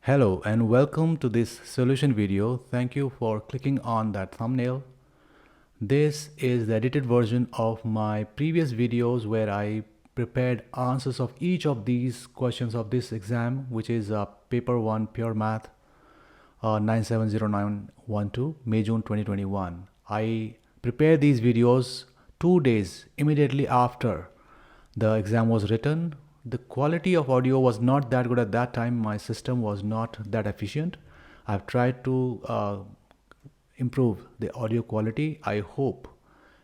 Hello and welcome to this solution video. Thank you for clicking on that thumbnail. This is the edited version of my previous videos where I prepared answers of each of these questions of this exam, which is paper 1 pure math 970912 May June 2021. I prepared these videos 2 days immediately after the exam was written. The quality of audio was not that good at that time. My system was not that efficient. I've tried to improve the audio quality. I hope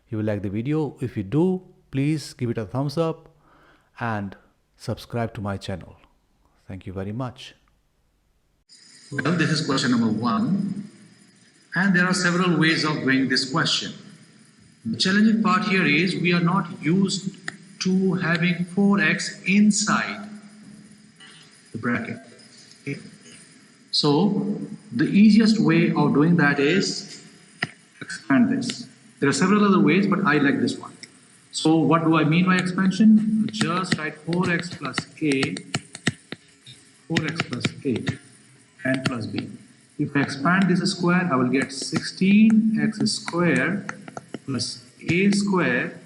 you will like the video. If you do, please give it a thumbs up and subscribe to my channel. Thank you very much. Well, this is question number 1, and there are several ways of doing this question. The challenging part here is we are not used to having 4x inside the bracket. Okay. So the easiest way of doing that is expand this. There are several other ways, but I like this one. So what do I mean by expansion? Just write 4x plus a, 4x plus a, and plus b. If I expand this square, I will get 16x square plus a square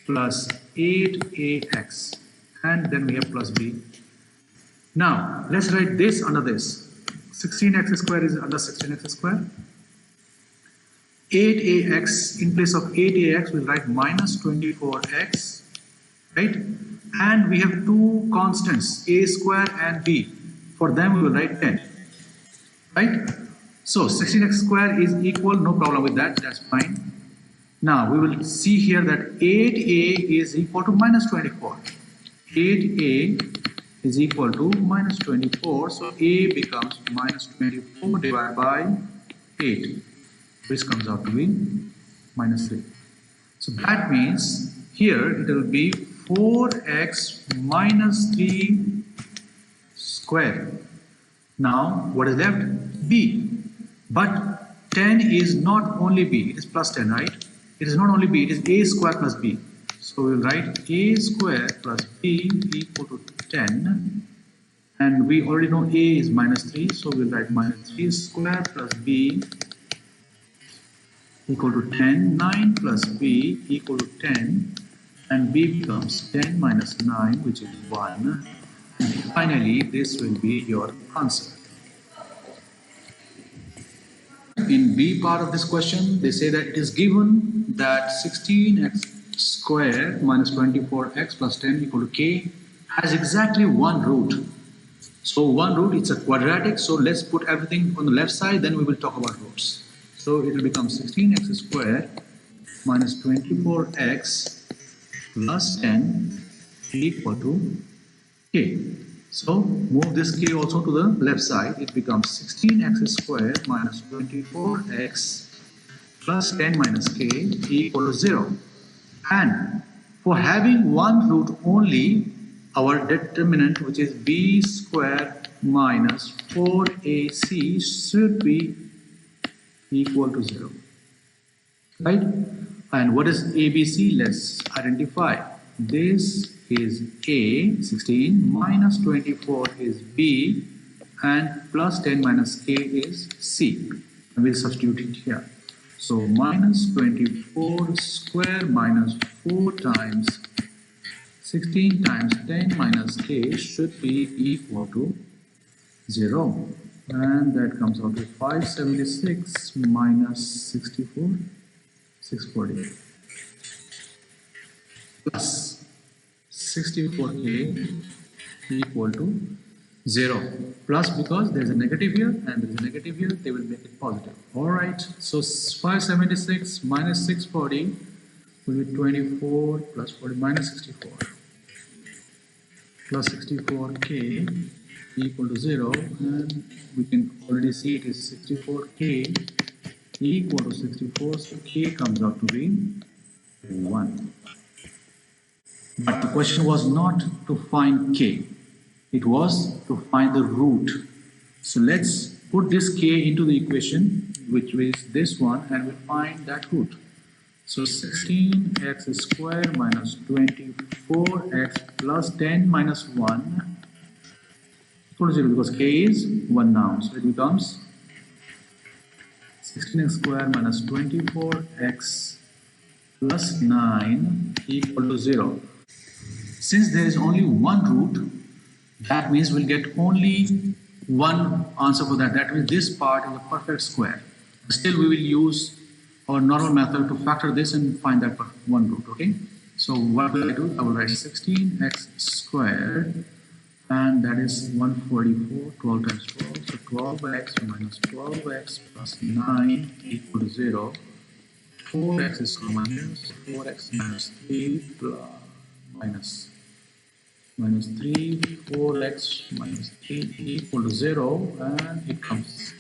plus 8ax, and then we have plus b. Now let's write this under this. 16x square is under 16x square. 8ax, in place of 8ax we'll write minus 24x, right? And we have two constants, a square and b. For them we will write 10, right? So 16x square is equal, no problem with that, that's fine. Now we will see here that 8a is equal to minus 24. 8a is equal to minus 24, so a becomes minus 24 divided by 8, which comes out to be minus 3. So that means here it will be 4x minus 3 square. Now what is left? B. But 10 is not only b, it is plus 10, right? It is not only b, it is a square plus b. So we will write a square plus b equal to 10. And we already know a is minus 3, so we will write minus 3 square plus b equal to 10. 9 plus b equal to 10. And b becomes 10 minus 9, which is 1. And finally, this will be your answer. In B part of this question, they say that it is given that 16x square minus 24x plus 10 equal to k has exactly one root. So one root, it's a quadratic, so let's put everything on the left side, then we will talk about roots. So it will become 16x square minus 24x plus 10 equal to k. So move this k also to the left side. It becomes 16x square minus 24x plus 10 minus k equal to 0. And for having one root only, our determinant, which is b square minus 4ac, should be equal to 0. Right? And what is ABC? Let's identify. This is A, 16, minus 24 is B, and plus 10 minus K is C. And we'll substitute it here. So minus 24 square minus 4 times 16 times 10 minus K should be equal to 0. And that comes out to 576 minus 64, 640. Plus 64k equal to 0. Plus, because there is a negative here and there is a negative here, they will make it positive. Alright, so 576 minus 640 will be 24 plus 40 minus 64. Plus 64k equal to 0, and we can already see it is 64k equal to 64, so k comes out to be 1. But the question was not to find k, it was to find the root. So let's put this k into the equation, which is this one, and we'll find that root. So 16x square minus 24x plus 10 minus 1 equal to 0 because k is 1 now. So it becomes 16x squared minus 24x plus 9 equal to 0. Since there is only one root, that means we'll get only one answer for that. That means this part is a perfect square. Still, we will use our normal method to factor this and find that one root, okay? So what will I do? I will write 16x squared, and that is 144, 12 times 12, so 12x minus 12x plus 9 equal to 0. 4x is common, so 4x minus 3 minus 3, 4x minus 3 equal to 0, and it comes,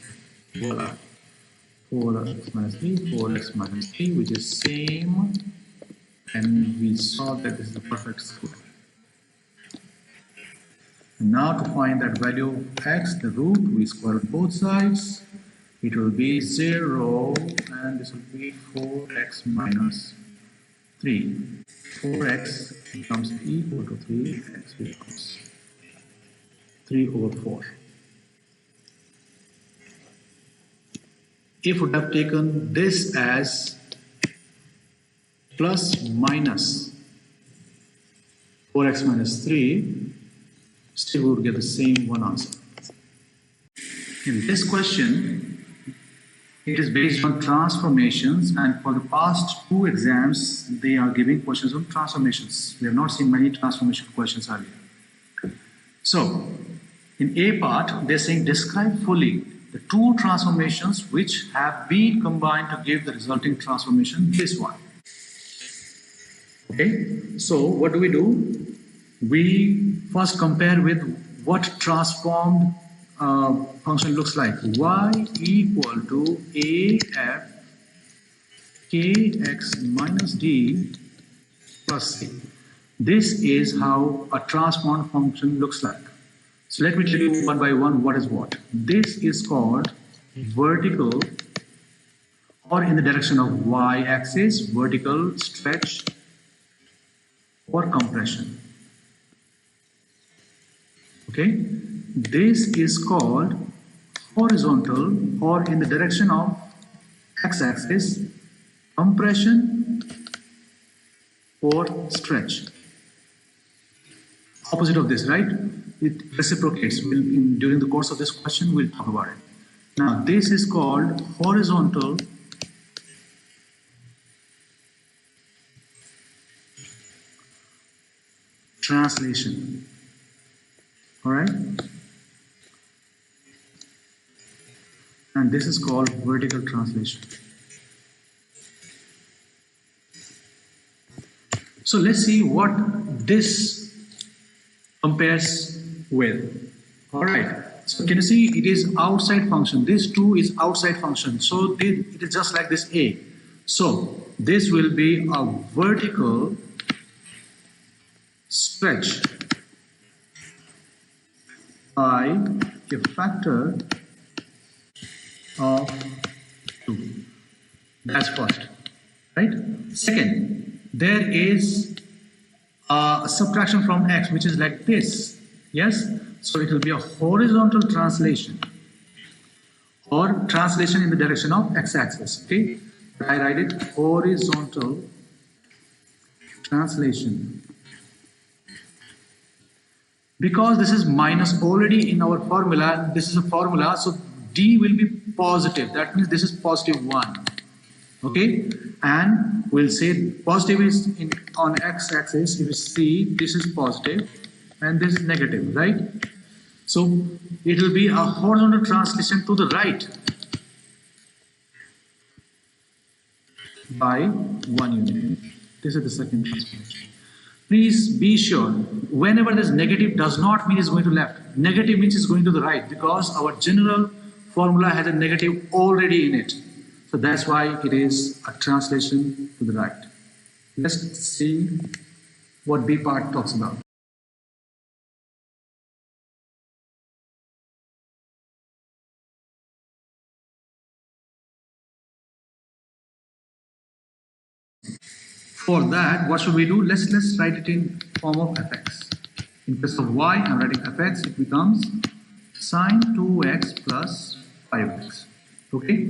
voila, 4x minus 3, 4x minus 3, which is same, and we saw that this is the perfect square. And now to find that value of x, the root, we square both sides. It will be 0, and this will be 4x minus 3. 4x becomes equal to 3, x becomes 3 over 4. If we would have taken this as plus minus 4x minus 3, still we would get the same one answer. In this question, it is based on transformations, and for the past 2 exams, they are giving questions on transformations. We have not seen many transformation questions earlier. So, in A part, they're saying describe fully the 2 transformations which have been combined to give the resulting transformation, this one. Okay, so what do? We first compare with what transformed function looks like. Y equal to AF kx minus d plus c. This is how a transformed function looks like. So let me tell you one by one what is what. This is called vertical, or in the direction of y-axis, vertical stretch or compression. Okay, this is called horizontal, or in the direction of x-axis, compression or stretch. Opposite of this, right? It reciprocates. During the course of this question, we'll talk about it. Now, this is called horizontal translation. All right? And this is called vertical translation. So let's see what this compares with. All right. So can you see it is outside function. This 2 is outside function. So it is just like this A. So this will be a vertical stretch by a factor of 2. That's first, right? Second, there is a subtraction from x, which is like this. Yes, so it will be a horizontal translation, or translation in the direction of x-axis. Okay, I write it horizontal translation. Because this is minus already in our formula, this is a formula, so d will be positive. That means this is positive 1. Okay, and we'll say positive is on x-axis. If you see, this is positive and this is negative, right? So it will be a horizontal translation to the right by 1 unit. This is the second translation. Please be sure, whenever this negative does not mean it's going to left. Negative means it's going to the right, because our general formula has a negative already in it. So that's why it is a translation to the right. Let's see what B part talks about. For that, what should we do? Let's write it in form of fx. In place of y, I'm writing fx. It becomes sine 2x plus 5x. Okay,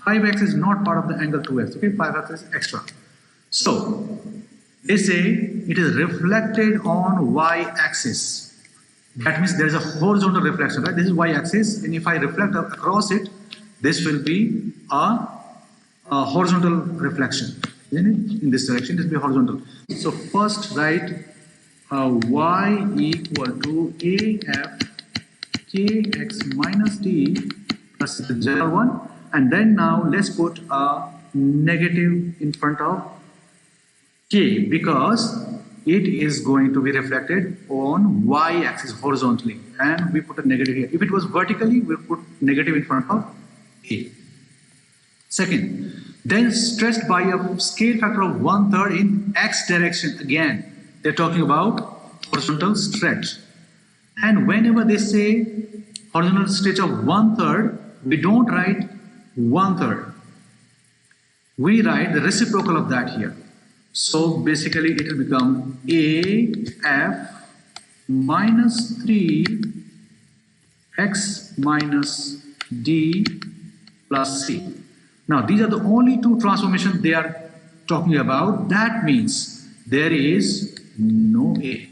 5x is not part of the angle 2x. Okay, 5x is extra. So they say it is reflected on y-axis. That means there is a horizontal reflection, right? This is y-axis, and if I reflect across it, this will be a horizontal reflection. In this direction, this will be horizontal. So first write y equal to af kx minus t plus the general one, and then now let's put a negative in front of k because it is going to be reflected on y-axis horizontally, and we put a negative here. If it was vertically, we put negative in front of a. Second, then stretched by a scale factor of 1/3 in x direction. Again, they're talking about horizontal stretch. And whenever they say horizontal stretch of 1/3, we don't write 1/3. We write the reciprocal of that here. So basically it will become AF minus 3x minus d plus c. Now these are the only two transformations they are talking about. That means there is no A.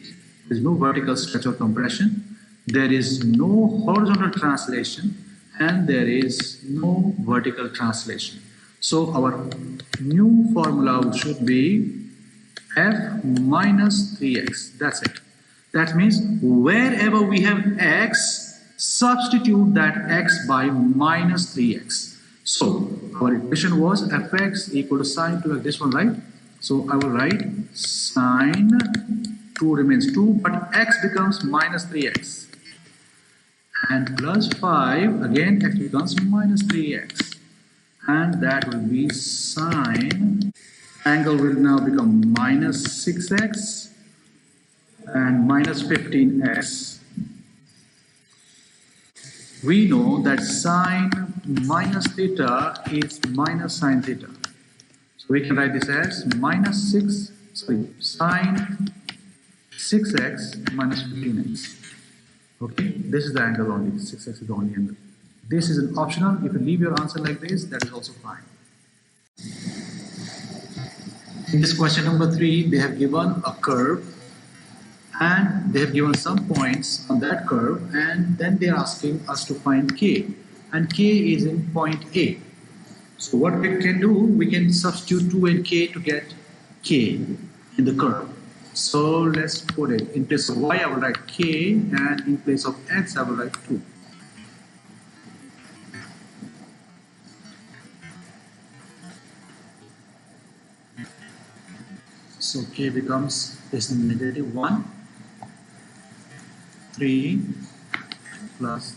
There is no vertical stretch or compression. There is no horizontal translation, and there is no vertical translation. So our new formula should be f minus 3x. That's it. That means wherever we have x, substitute that x by minus 3x. So our equation was fx equal to sine 2x. This one, right? So I will write sine 2 remains 2, but x becomes minus 3x. And plus 5, again x becomes minus 3x. And that will be sine. Angle will now become minus 6x and minus 15x. We know that sine minus theta is minus sine theta. So we can write this as sine 6x minus 15x. Okay, this is the angle only. 6x is the only angle. This is an optional. If you leave your answer like this, that is also fine. In this question number 3, they have given a curve and they have given some points on that curve, and then they are asking us to find k, and k is in point A. So what we can do, we can substitute 2 and k to get k in the curve. So let's put it in place of y, I will write k, and in place of x, I will write 2. So k becomes this negative 1, 3 plus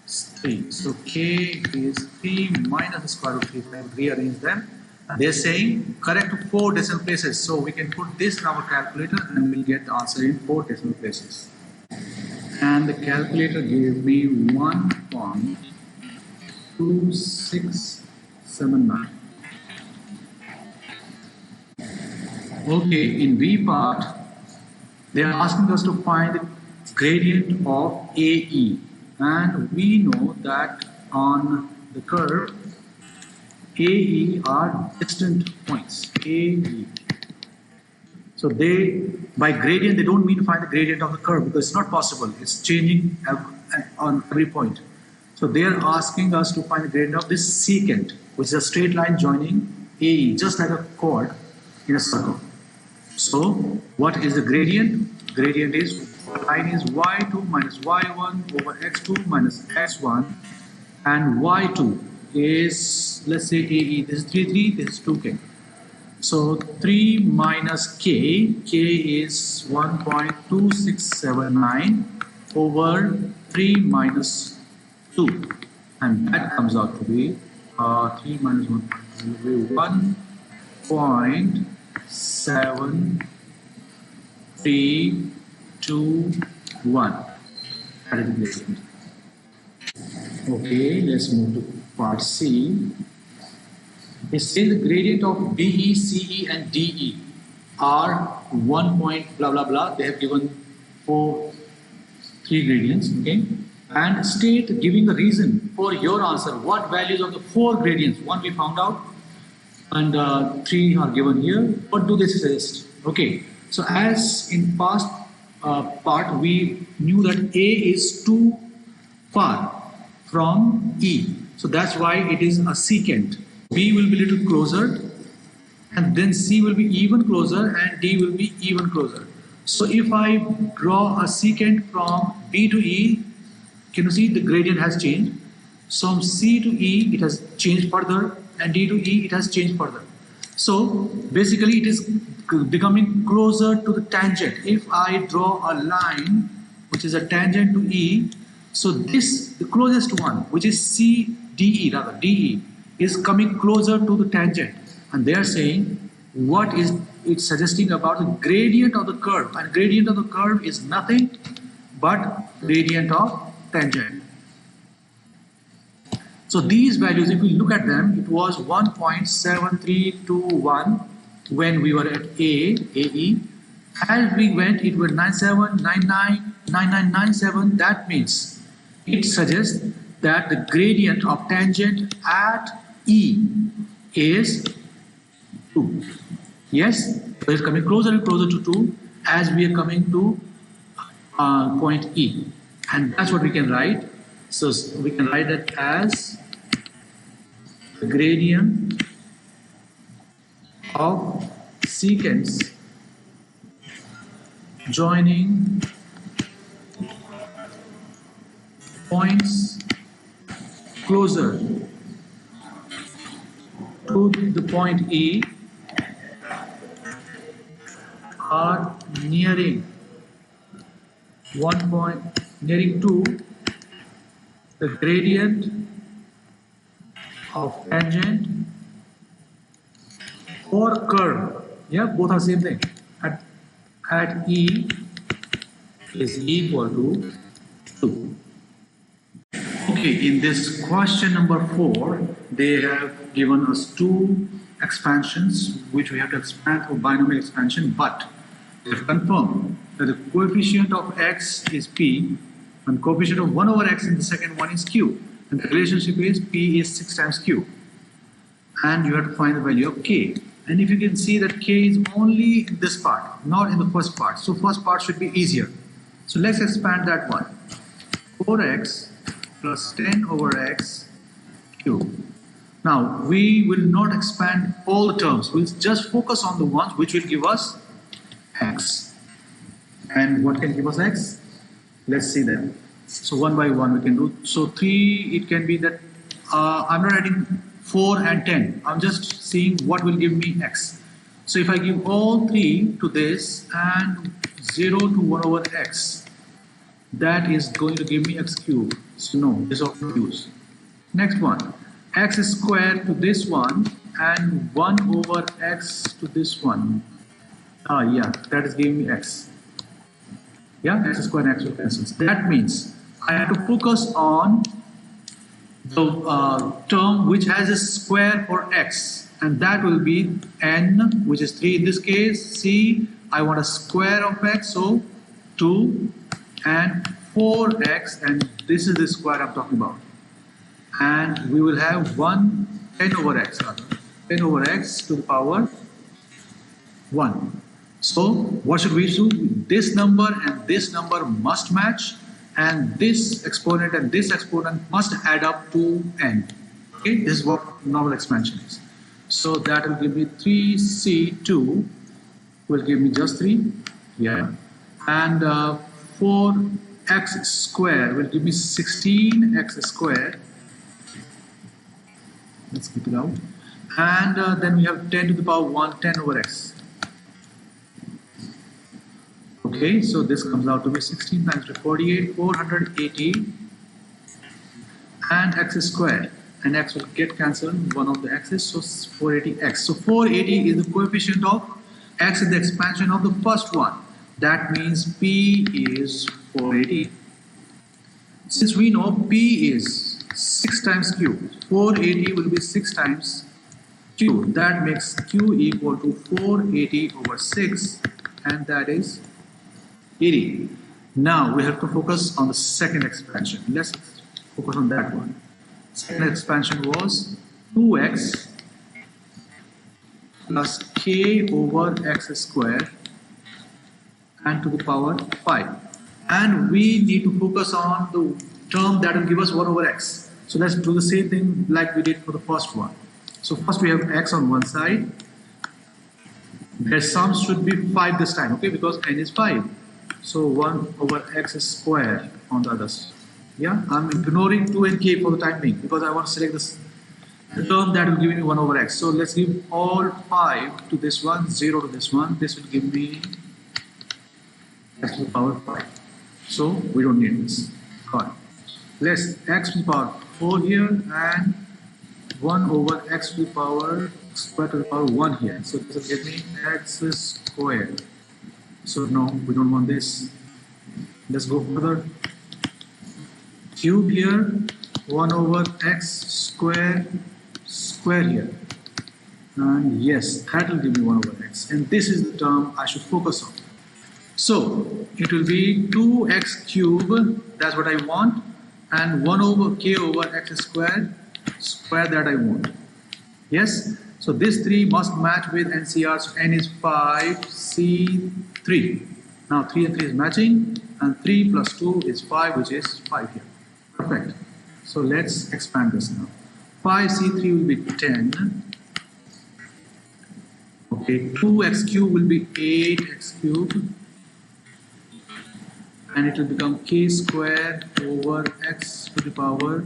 3. So k is 3 minus the square root of 3. If I rearrange them, they're saying correct 4 decimal places. So we can put this in our calculator and we'll get the answer in 4 decimal places. And the calculator gave me 1.2679. Okay, in B part, they are asking us to find the gradient of AE, and we know that on the curve, AE are distant points, AE. So they, by gradient, they don't mean to find the gradient of the curve because it's not possible. It's changing on every point. So they are asking us to find the gradient of this secant, which is a straight line joining AE, just like a chord in a circle. So what is the gradient? Gradient is, line is y2 minus y1 over x2 minus x1, and y2 is, let's say AE, this is 3, 3, this is 2k. So 3 minus k, k is 1.2679 over 3 minus 2, and that comes out to be 3 minus 1 will be 1.7321. That is the gradient. Okay, let's move to part C. It says the gradient of BE, CE, and DE are 1 point blah blah blah. They have given 3 gradients. Okay, and state giving a reason for your answer. What values of the 4 gradients? 1 we found out, and 3 are given here. What do they suggest? Okay, so as in past part, we knew that A is too far from E. So that's why it is a secant. B will be little closer, and then C will be even closer, and D will be even closer. So if I draw a secant from B to E, can you see the gradient has changed? So from C to E, it has changed further, and D to E, it has changed further. So basically, it is becoming closer to the tangent. If I draw a line which is a tangent to E, so this, the closest one, which is CDE, rather DE, is coming closer to the tangent. And they are saying what is it suggesting about the gradient of the curve. And gradient of the curve is nothing but gradient of tangent. So these values, if we look at them, it was 1.7321 when we were at AE. As we went, it was 97, 99, 9997. That means it suggests that the gradient of tangent at E is 2. Yes, so it's coming closer and closer to 2 as we are coming to point E. And that's what we can write. So we can write that as the gradient of secants joining points closer to the point E are nearing 2 the gradient of tangent or curve. Yeah, both are same thing. At E is equal to 2. Okay, in this question number 4, they have given us 2 expansions which we have to expand through binomial expansion, but they have confirmed that the coefficient of x is p and coefficient of 1 over x in the second one is q, and the relationship is p is 6 times q, and you have to find the value of k. And if you can see that k is only in this part, not in the first part, so first part should be easier. So let's expand that one. 4x plus 10 over x cube. Now we will not expand all the terms, we'll just focus on the ones which will give us x. And what can give us x? Let's see that. So one by one we can do. So 3, it can be that I'm not adding 4 and 10. I'm just seeing what will give me x. So if I give all 3 to this and 0 to 1 over x, that is going to give me x cubed. So no, this is of use. Next one, x squared to this one and 1 over x to this one. Yeah, that is giving me x. Yeah, x squared and x will cancel. That means I have to focus on the term which has a square for x, and that will be n, which is 3 in this case. C, I want a square of x, so 2 and 4x, and this is the square I'm talking about. And we will have 10 over x, rather. 10 over x to the power 1. So what should we do? This number and this number must match, and this exponent and this exponent must add up to n. Okay, this is what normal expansion is. So that will give me 3c2 will give me just 3. Yeah. And 4x squared will give me 16x squared. Let's keep it out. And then we have 10 to the power 1, 10 over x. Okay, so this comes out to be 16 times 48, 480, and x squared. And x will get cancelled, one of the x's, so 480x. So 480 is the coefficient of x in the expansion of the first one. That means p is 480. Since we know p is 6 times q, 480 will be 6 times q. That makes q equal to 480 over 6, and that is 80. Now we have to focus on the second expansion. Let's focus on that one. Second expansion was 2x plus k over x squared and to the power 5. And we need to focus on the term that will give us 1 over x. So let's do the same thing like we did for the first one. So first we have x on one side. Their sum should be 5 this time, okay, because n is 5. So 1 over x squared on the other side. Yeah, I'm ignoring 2 and k for the time being because I want to select this the term that will give me 1 over x. So let's give all 5 to this one, 0 to this one. This will give me x to the power 5. So we don't need this. Got it. Let's x to the power 4 here and 1 over x to the power square to the power 1 here. So this will give me x squared. So no, we don't want this. Let's go further. Cube here, 1 over x square here. And yes, that will give me 1 over x. And this is the term I should focus on. So it will be 2x cube, that's what I want, and 1 over k over x square that I want. Yes? So this 3 must match with NCR, so n is 5, c 3. Now 3 and 3 is matching, and 3 plus 2 is 5, which is 5 here. Perfect. So let's expand this now. 5c3 will be 10. Okay, 2x cube will be 8x cube. And it will become k squared over x to the power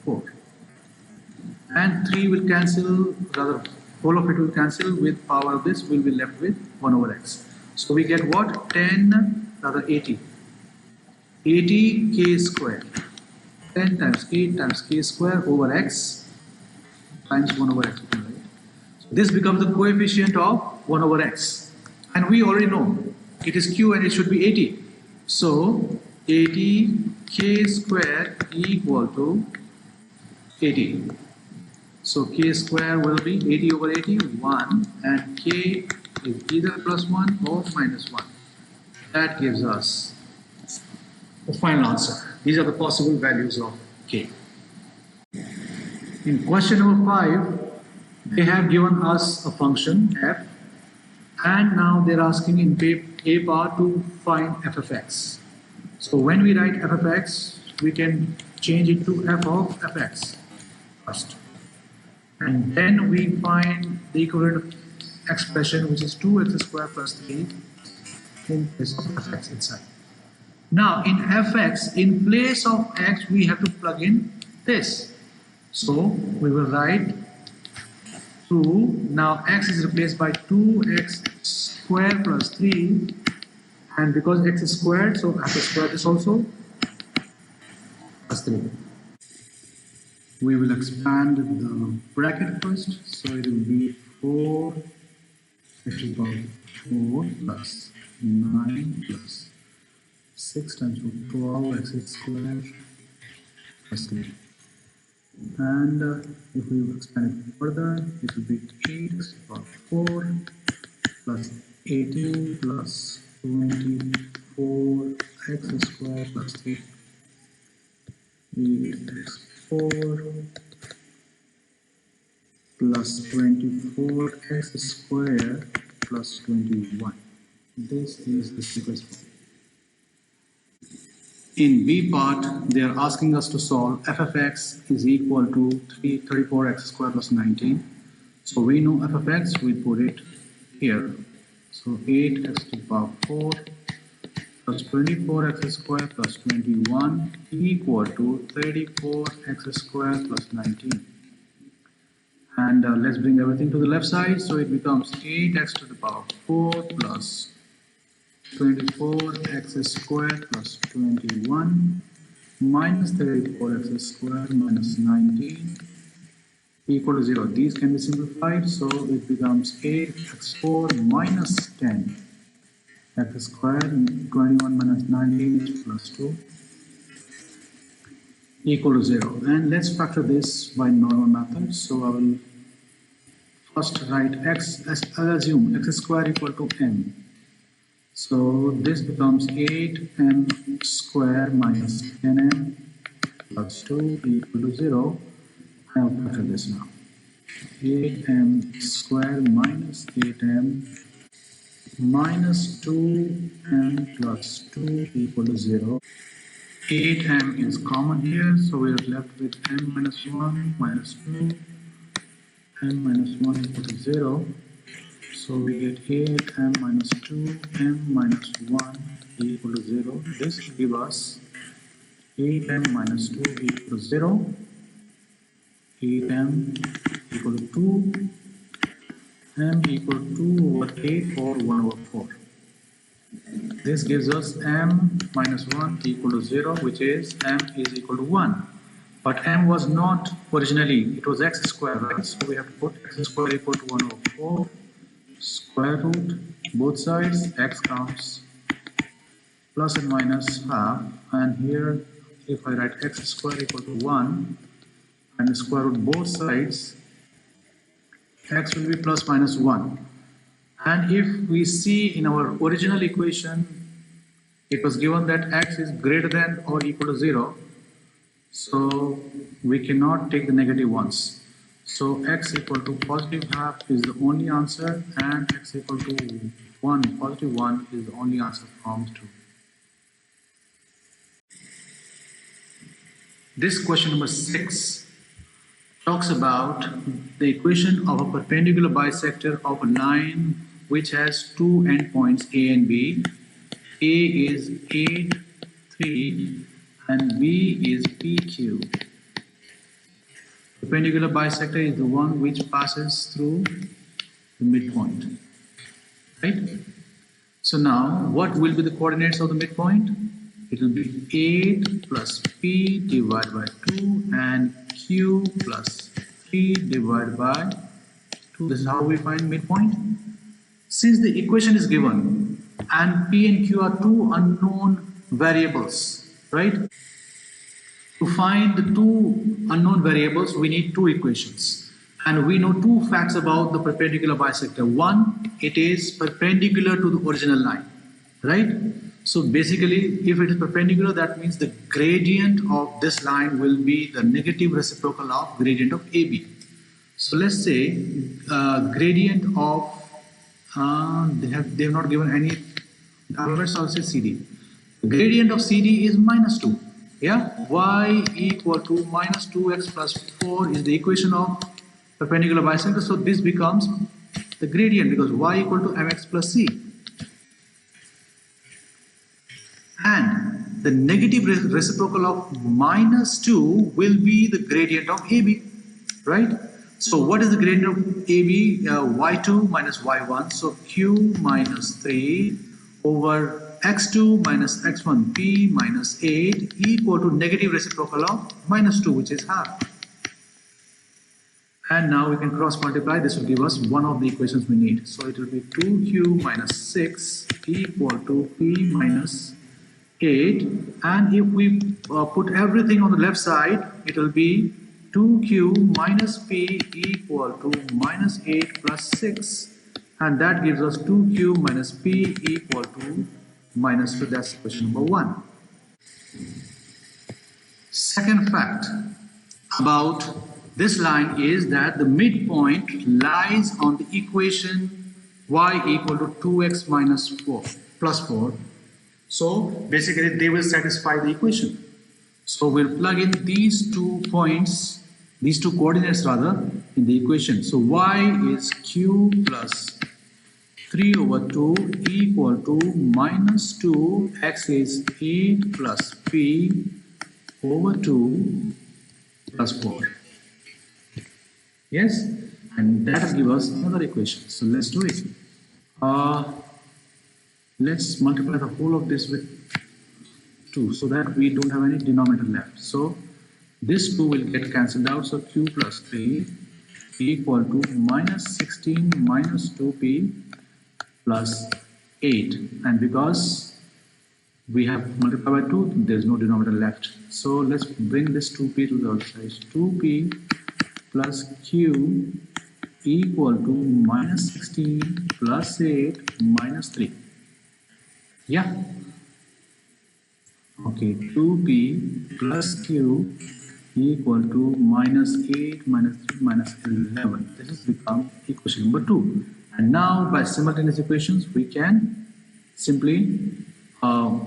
4. And 3 will cancel, rather whole of it will cancel with power of this, will be left with 1 over x. So we get what? 10, rather 80. 80 k squared. 10 times 8 times k squared over x times 1 over x. Right? So this becomes the coefficient of 1 over x. And we already know it is q and it should be 80. So 80 k squared equal to 80. So k square will be 80 over 80, 1, and k is either plus 1 or minus 1. That gives us the final answer. These are the possible values of k. In question number 5, they have given us a function f, and now they're asking in a part to find f of x. So when we write f of x, we can change it to f of fx first. And then we find the equivalent expression, which is 2x squared plus 3 in place of fx inside. Now in fx, in place of x, we have to plug in this. So we will write 2. Now x is replaced by 2x squared plus 3. And because x is squared, so I have to square this also. Plus 3. We will expand the bracket first. So it will be 4 x to the power 4 plus 9 plus 6 times 12 x squared plus 3. And if we expand it further, it will be 8 x to the power 4 plus 18 plus 24 x squared plus 3. 8x4 plus 24x squared plus 21. This is the simplest form. In B part, they are asking us to solve f of x is equal to 34x squared plus 19. So we know f of x, we put it here. So 8x to the power 4 plus 24x squared plus 21 equal to 34x squared plus 19. And let's bring everything to the left side. So it becomes 8x to the power 4 plus 24x squared plus 21 minus 34x squared minus 19 equal to 0. These can be simplified. So it becomes 8x4 minus 10. X squared, 21 minus 19 is plus 2 equal to 0. And let's factor this by normal method. So I will first write x, I'll assume x squared equal to m. So this becomes 8m square minus 10m plus 2 equal to 0. I have factored this now. 8m square minus 8m minus 2m plus 2 equal to 0. 8m is common here, so we are left with m minus 1 minus 2, m minus 1 equal to 0. So we get 8m minus 2, m minus 1 equal to 0. This will give us 8m minus 2 equal to 0. 8m equal to 2, m equal to 2 over 8 or 1 over 4. This gives us m minus 1 equal to 0, which is m is equal to 1. But m was not originally, it was x squared, right? So we have to put x squared equal to 1 over 4, square root, both sides, x comes plus and minus half. And here, if I write x squared equal to 1, and square root both sides, x will be plus minus 1. And if we see in our original equation, it was given that x is greater than or equal to 0. So we cannot take the negative ones. So x equal to positive half is the only answer, and x equal to 1, positive 1 is the only answer from 2. This question number 6 talks about the equation of a perpendicular bisector of a line which has two endpoints A and B. A is 8, 3 and B is PQ. Perpendicular bisector is the one which passes through the midpoint, right? So now what will be the coordinates of the midpoint? It will be 8 plus P divided by 2 and Q plus 3 divided by 2. This is how we find midpoint. Since the equation is given and P and Q are two unknown variables, right? To find the two unknown variables, we need two equations. And we know two facts about the perpendicular bisector. One, it is perpendicular to the original line, right? So basically, if it is perpendicular, that means the gradient of this line will be the negative reciprocal of gradient of AB. So let's say gradient of, they have not given any, let's also say CD. The gradient of CD is minus 2. Yeah, y equal to minus 2x plus 4 is the equation of perpendicular bisector. So this becomes the gradient because y equal to mx plus c. And the negative reciprocal of minus 2 will be the gradient of AB, right? So what is the gradient of AB? Y2 minus y1. So q minus 3 over x2 minus x1p minus 8 equal to negative reciprocal of minus 2, which is half. And now we can cross multiply. This will give us one of the equations we need. So it will be 2q minus 6 equal to p minus 8. And if we put everything on the left side, it will be 2q minus p equal to minus 8 plus 6. And that gives us 2q minus p equal to minus 2. That's question number 1. Second fact about this line is that the midpoint lies on the equation y equal to 2x minus 4 plus 4. So basically they will satisfy the equation. So we'll plug in these 2 points, these 2 coordinates rather, in the equation. So y is q plus 3 over 2 equal to minus 2, x is 8 plus p over 2 plus 4. Yes, and that will give us another equation. So let's do it. Let's multiply the whole of this with 2 so that we don't have any denominator left. So this 2 will get cancelled out. So q plus 3 equal to minus 16 minus 2p plus 8. And because we have multiplied by 2, there is no denominator left. So let's bring this 2p to the other side. 2p plus q equal to minus 16 plus 8 minus 3. Yeah. Okay, 2p plus q equal to minus 8 minus 3 minus 11. This has become equation number 2. And now by simultaneous equations, we can simply uh,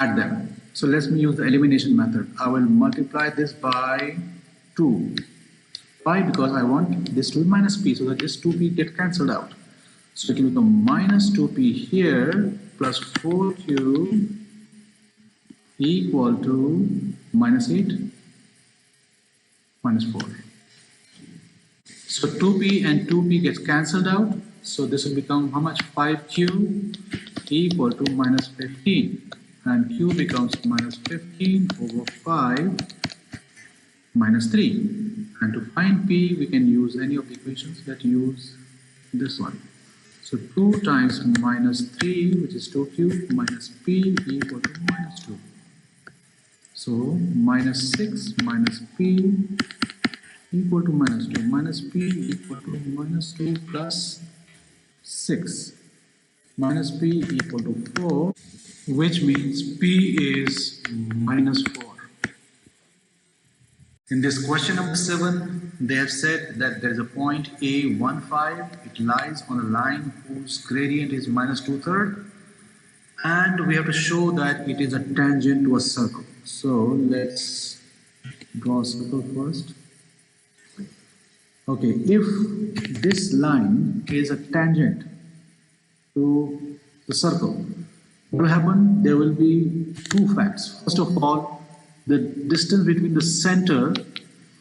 add them. So let me use the elimination method. I will multiply this by 2. Why? Because I want this to be minus p, so that this 2p get cancelled out. So it will become minus 2p here plus 4q equal to minus 8 minus 4. So 2p and 2p gets cancelled out. So this will become how much? 5q equal to minus 15. And q becomes minus 15 over 5 minus 3. And to find p, we can use any of the equations that use this one. So 2 times minus 3, which is 2q, minus p equal to minus 2. So minus 6 minus p equal to minus 2. Minus p equal to minus 2 plus 6. Minus p equal to 4, which means p is minus 4. In this question number 7, they have said that there is a point A15. It lies on a line whose gradient is minus 2/3. And we have to show that it is a tangent to a circle. So let's draw a circle first. Okay, if this line is a tangent to the circle, what will happen? There will be two facts. First of all, the distance between the center,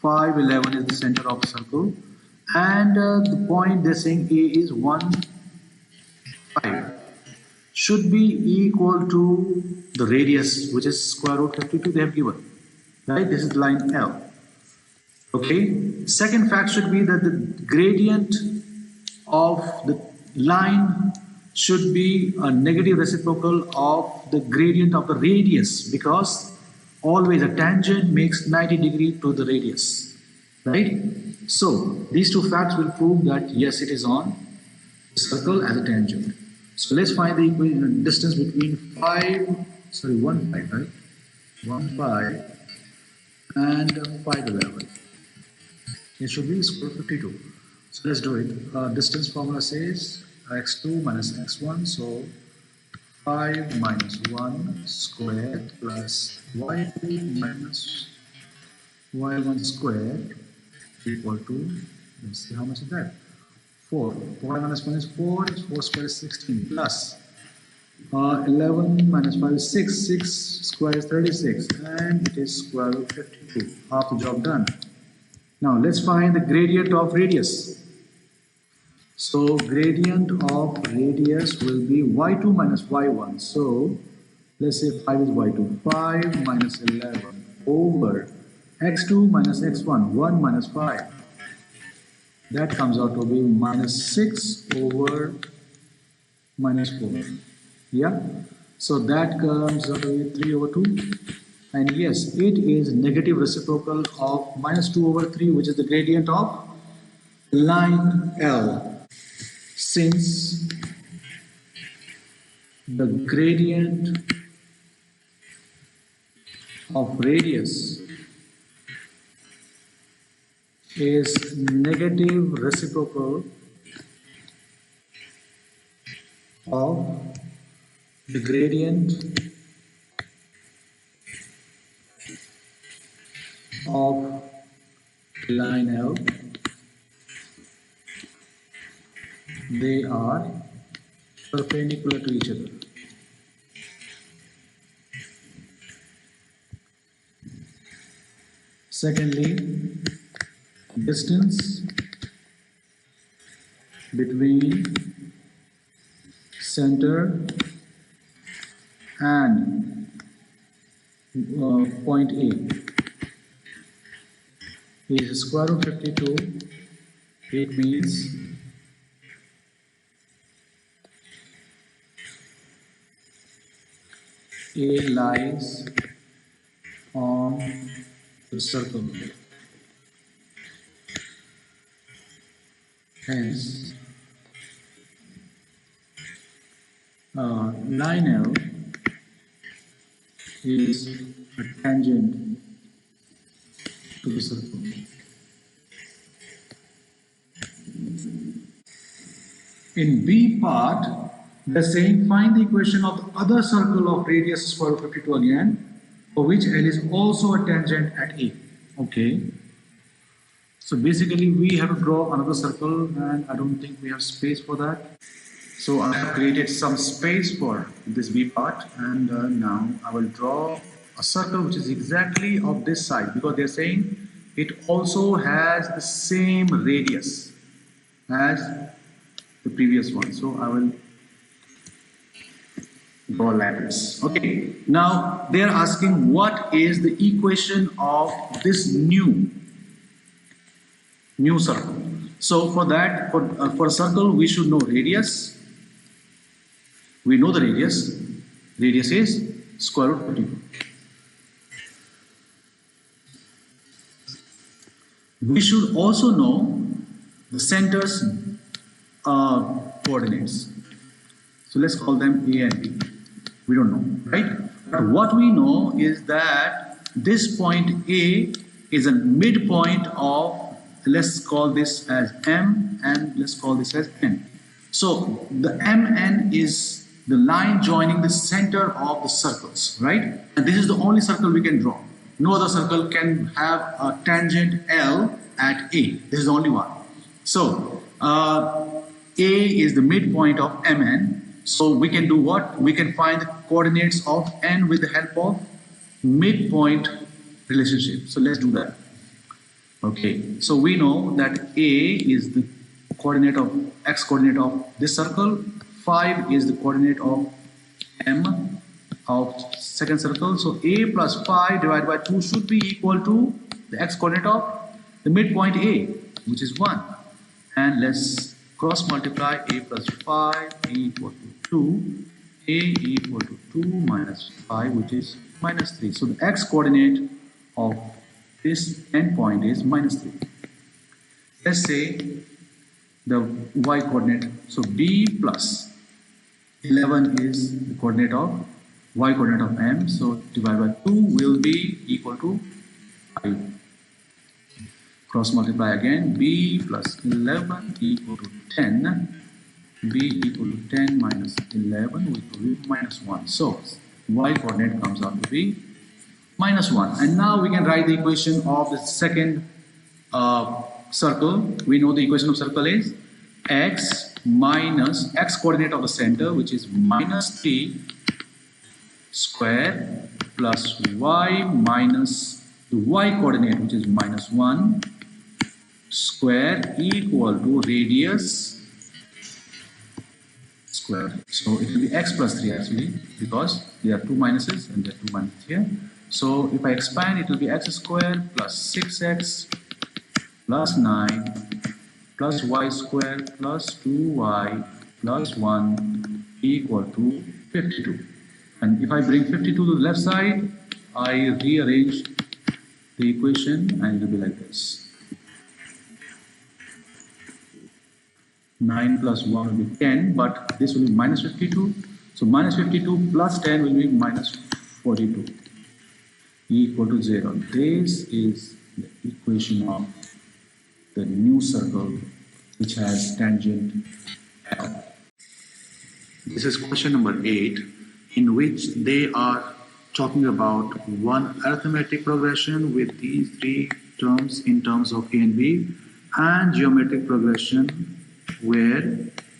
511 is the center of the circle, and the point they're saying A is 1, 5, should be equal to the radius, which is square root 52 they have given. Right? This is line L. Okay. Second fact should be that the gradient of the line should be a negative reciprocal of the gradient of the radius, because always a tangent makes 90 degrees to the radius. Right? So these two facts will prove that yes, it is on the circle as a tangent. So let's find the distance between 1, 5, right? 1, 5 and 511. It should be square root 52. So let's do it. Distance formula says x2 minus x1. So 5 minus 1 squared plus y2 minus y1 squared equal to, let's see how much is that? 4. 4 minus 1 is 4. 4 squared is 16 plus 11 minus 5 is 6. 6 square is 36. And it is square root 52. Half the job done. Now let's find the gradient of radius. So gradient of radius will be y2 minus y1. So let's say 5 is y2. 5 minus 11 over x2 minus x1. 1 minus 5. That comes out to be minus 6 over minus 4. Yeah. So that comes out to be 3 over 2. And yes, it is negative reciprocal of minus 2 over 3, which is the gradient of line L. Since the gradient of radius is negative reciprocal of the gradient of line L, they are perpendicular to each other. Secondly, distance between center and point A is square root 52. It means A lies on the circle. Hence, line L is a tangent to the circle. In B part, they're saying find the equation of the other circle of radius square root 52 again, for which L is also a tangent at A. Okay. So basically we have to draw another circle, and I don't think we have space for that. So I have created some space for this B part, and now I will draw a circle which is exactly of this side, because they're saying it also has the same radius as the previous one. So I will draw like this. Okay, now they are asking what is the equation of this new circle. So for that, for a circle, we should know radius. We know the radius. Radius is square root 52. We should also know the center's coordinates. So let's call them A and B. We don't know, right? But what we know is that this point A is a midpoint of, let's call this as M, and let's call this as N. So the MN is the line joining the center of the circles, right? And this is the only circle we can draw. No other circle can have a tangent L at A. This is the only one. So A is the midpoint of MN. So we can do what? We can find the coordinates of N with the help of midpoint relationship. So let's do that. Okay, so we know that A is the coordinate of x coordinate of this circle, 5 is the coordinate of M of second circle. So A plus 5 divided by 2 should be equal to the x coordinate of the midpoint A, which is 1. And let's cross multiply A plus 5 equal to 2, A equal to 2 minus 5, which is minus 3. So the x coordinate of this endpoint is minus 3. Let's say the y coordinate. So B plus 11 is the coordinate of y coordinate of M. So divided by 2 will be equal to 5. Cross multiply again. B plus 11 equal to 10. B equal to 10 minus 11, which will be minus 1. So y coordinate comes out to be minus 1. And now we can write the equation of the second circle. We know the equation of circle is x minus x coordinate of the center, which is minus 3 square, plus y minus the y coordinate, which is minus 1 square, equal to radius square. So it will be x plus 3 actually, because there are two minuses and there are two minuses here. So if I expand, it will be x square plus 6x plus 9 plus y square plus 2y plus 1 equal to 52. And if I bring 52 to the left side, I rearrange the equation and it will be like this. 9 plus 1 will be 10, but this will be minus 52. So minus 52 plus 10 will be minus 42 equal to 0. This is the equation of the new circle which has tangent L. This is question number 8, in which they are talking about one arithmetic progression with these three terms in terms of A and B, and geometric progression where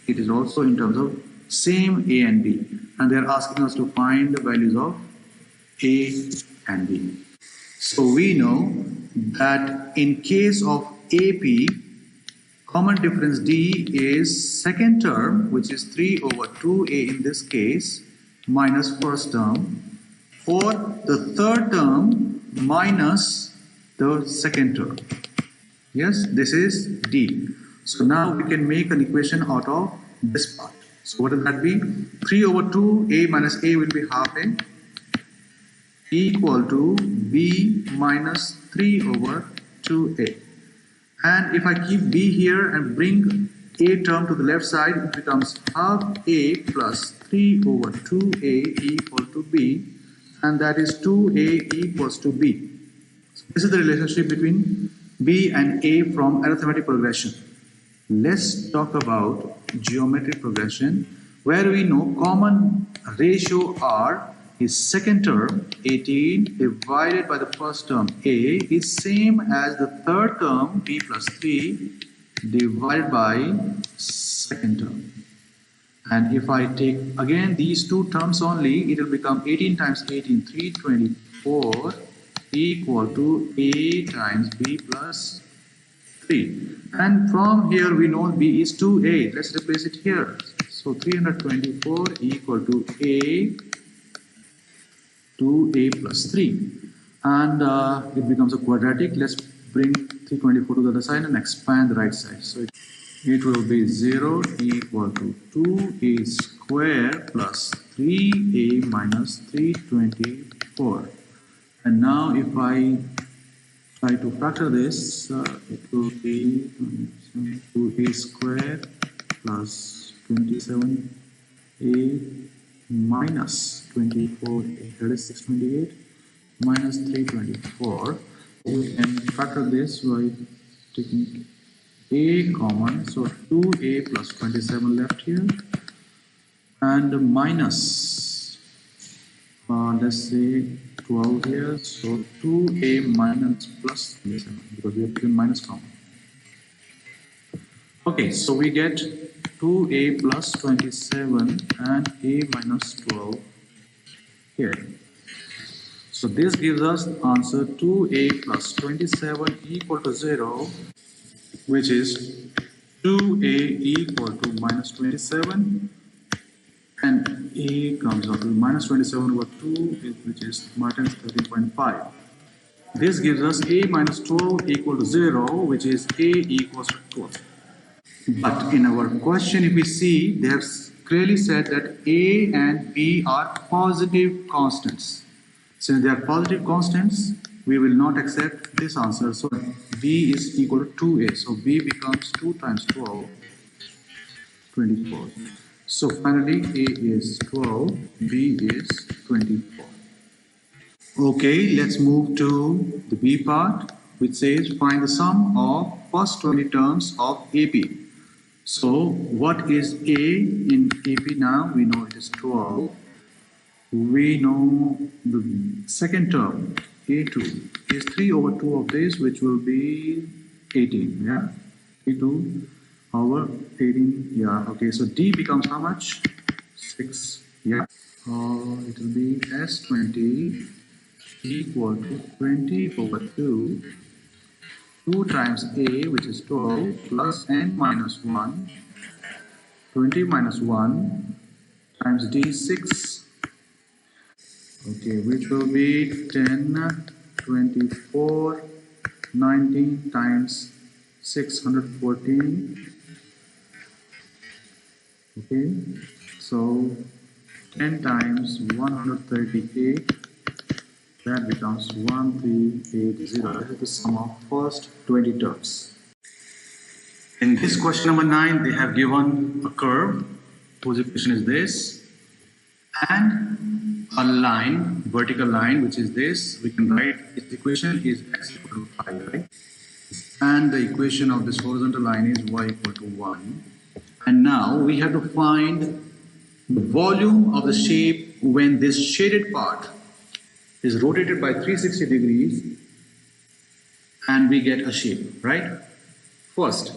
it is also in terms of same A and B, and they are asking us to find the values of A and B. So we know that in case of AP, common difference D is second term, which is 3 over 2A in this case, minus first term, or the third term minus the second term. Yes, this is D. So now we can make an equation out of this part. So what will that be? 3 over 2A minus A will be half A equal to B minus 3 over 2A. And if I keep B here and bring a term to the left side, it becomes half a plus 3 over 2a equal to b, and that is 2a equals to b. So this is the relationship between b and a from arithmetic progression. Let's talk about geometric progression, where we know common ratio r is second term 18 divided by the first term a is same as the third term b plus 3 divided by second term. And if I take again these two terms only, it will become 18 times 18, 324 equal to a times b plus 3. And from here we know b is 2a. Let's replace it here. So 324 equal to a 2a plus 3. And it becomes a quadratic. Let's bring 324 to the other side and expand the right side. So it will be 0 equal to 2a square plus 3a minus 324. And now if I try to factor this, it will be 2a square plus 27a minus 24a, that is 628 minus 324. We can factor this by taking a common, so 2a plus 27 left here, and minus let's say 12 here, so 2a minus plus 27, because we have taken minus common. Okay, so we get 2a plus 27 and a minus 12 here. So this gives us the answer 2a plus 27 equal to 0, which is 2a equal to minus 27, and a comes out to minus 27 over 2, which is minus 13.5. This gives us a minus 12 equal to 0, which is a equals to 12. But in our question, if we see, they have clearly said that a and b are positive constants. Since they are positive constants, we will not accept this answer. So b is equal to 2a. So b becomes 2 times 12, 24. So finally, a is 12, b is 24. Okay, let's move to the b part, which says find the sum of first 20 terms of AP. So what is a in AP now? We know it is 12. We know the second term, A2, is 3 over 2 of this, which will be 18, yeah? A2 over 18, yeah, okay, so D becomes how much? 6, yeah. It will be S20 equal to 20 over 2, 2 times A, which is 12, plus N minus 1, 20 minus 1, times D, 6. Okay, which will be 10, 24, 19 times 614. Okay, so 10 times 138, that becomes 1380. This is the sum of first 20 terms. In this question number 9, they have given a curve whose equation is this, and a line, vertical line, which is this. We can write its equation is x equal to 5, right? And the equation of this horizontal line is y equal to 1. And now we have to find the volume of the shape when this shaded part is rotated by 360 degrees and we get a shape, right? First,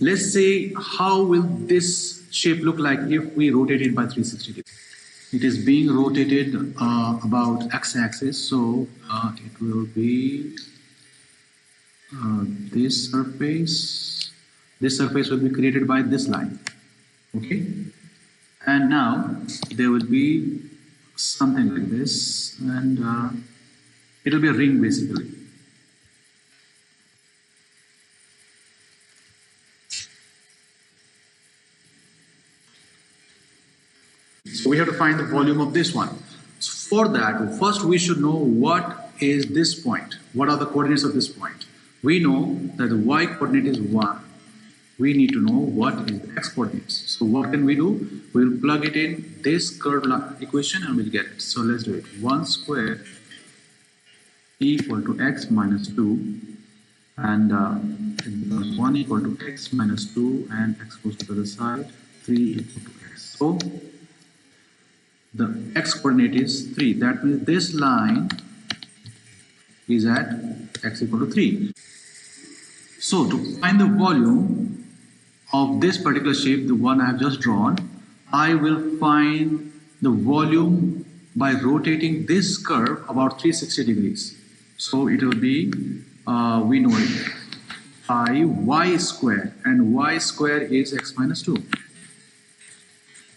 let's say how will this shape look like if we rotate it by 360 degrees? It is being rotated about x-axis, so it will be this surface. This surface will be created by this line, okay? And now there will be something like this, and it will be a ring basically. So we have to find the volume of this one. So for that, first we should know what is this point. What are the coordinates of this point? We know that the y coordinate is 1. we need to know what is the x coordinates. So what can we do? We'll plug it in this curve equation and we'll get it. So let's do it. 1 square equal to x minus 2, and it becomes 1 equal to x minus 2, and x goes to the other side, 3 equal to x. So the x coordinate is 3. That means this line is at x equal to 3. So to find the volume of this particular shape, the one I have just drawn, I will find the volume by rotating this curve about 360 degrees. So it will be, we know it, pi y square, and y square is x minus 2,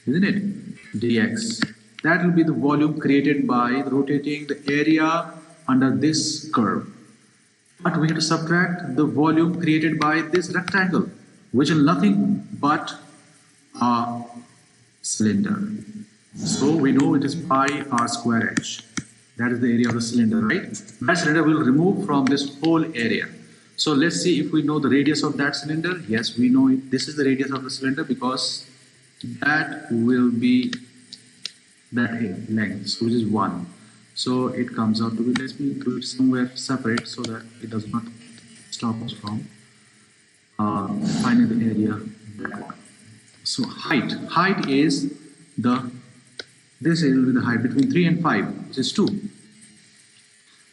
isn't it? Dx. That will be the volume created by rotating the area under this curve. But we have to subtract the volume created by this rectangle, which is nothing but a cylinder. So we know it is pi r square h. That is the area of the cylinder, right? That cylinder will remove from this whole area. So let's see if we know the radius of that cylinder. Yes, we know it. This is the radius of the cylinder because that will be that length, which is 1. So it comes out to be, let me do it somewhere separate so that it does not stop us from finding the area. So height is this will be the height between 3 and 5, which is 2.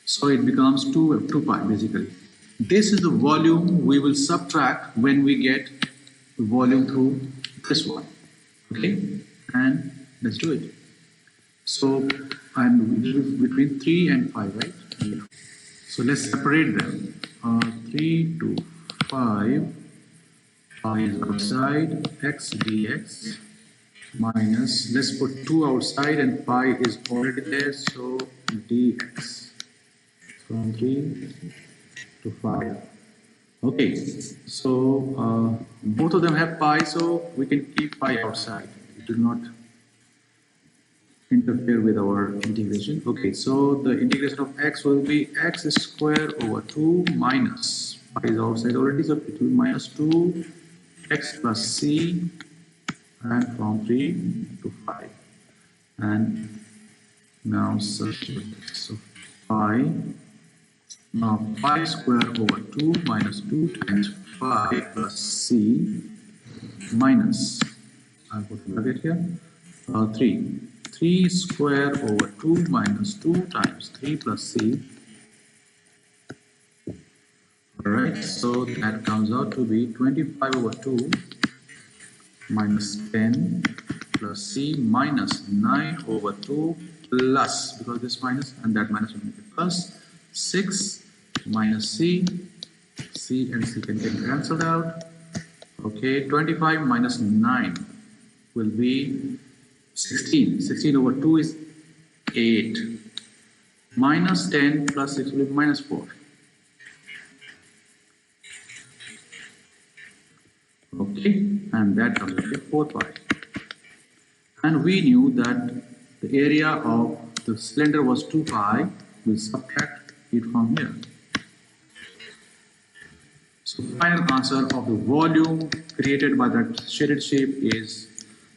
So it becomes 2 pi basically. This is the volume we will subtract when we get the volume through this one. Okay, and let's do it. So I'm between 3 and 5, right? Yeah. So let's separate them. 3 to 5. Pi is outside, x dx minus, let's put 2 outside and pi is already there, so dx from 3 to 5. Okay, so both of them have pi, so we can keep pi outside. It will not interfere with our integration. Okay, so the integration of x will be x square over 2 minus, pi is outside already, so it will be minus 2 x plus c, and from 3 to 5. And now substitute. So pi, now pi square over 2 minus 2 times 5 plus c minus, I'll put a bracket here, 3. 3 square over 2 minus 2 times 3 plus c. Alright, so that comes out to be 25 over 2 minus 10 plus c minus 9 over 2 plus, because this minus and that minus will make it plus, 6 minus c, c and c can get cancelled out. Okay, 25 minus 9 will be 16. 16 over 2 is 8. Minus 10 plus 6 will be minus 4. Okay, and that comes to 4 pi. And we knew that the area of the cylinder was 2 pi. We'll subtract it from here. So final answer of the volume created by that shaded shape is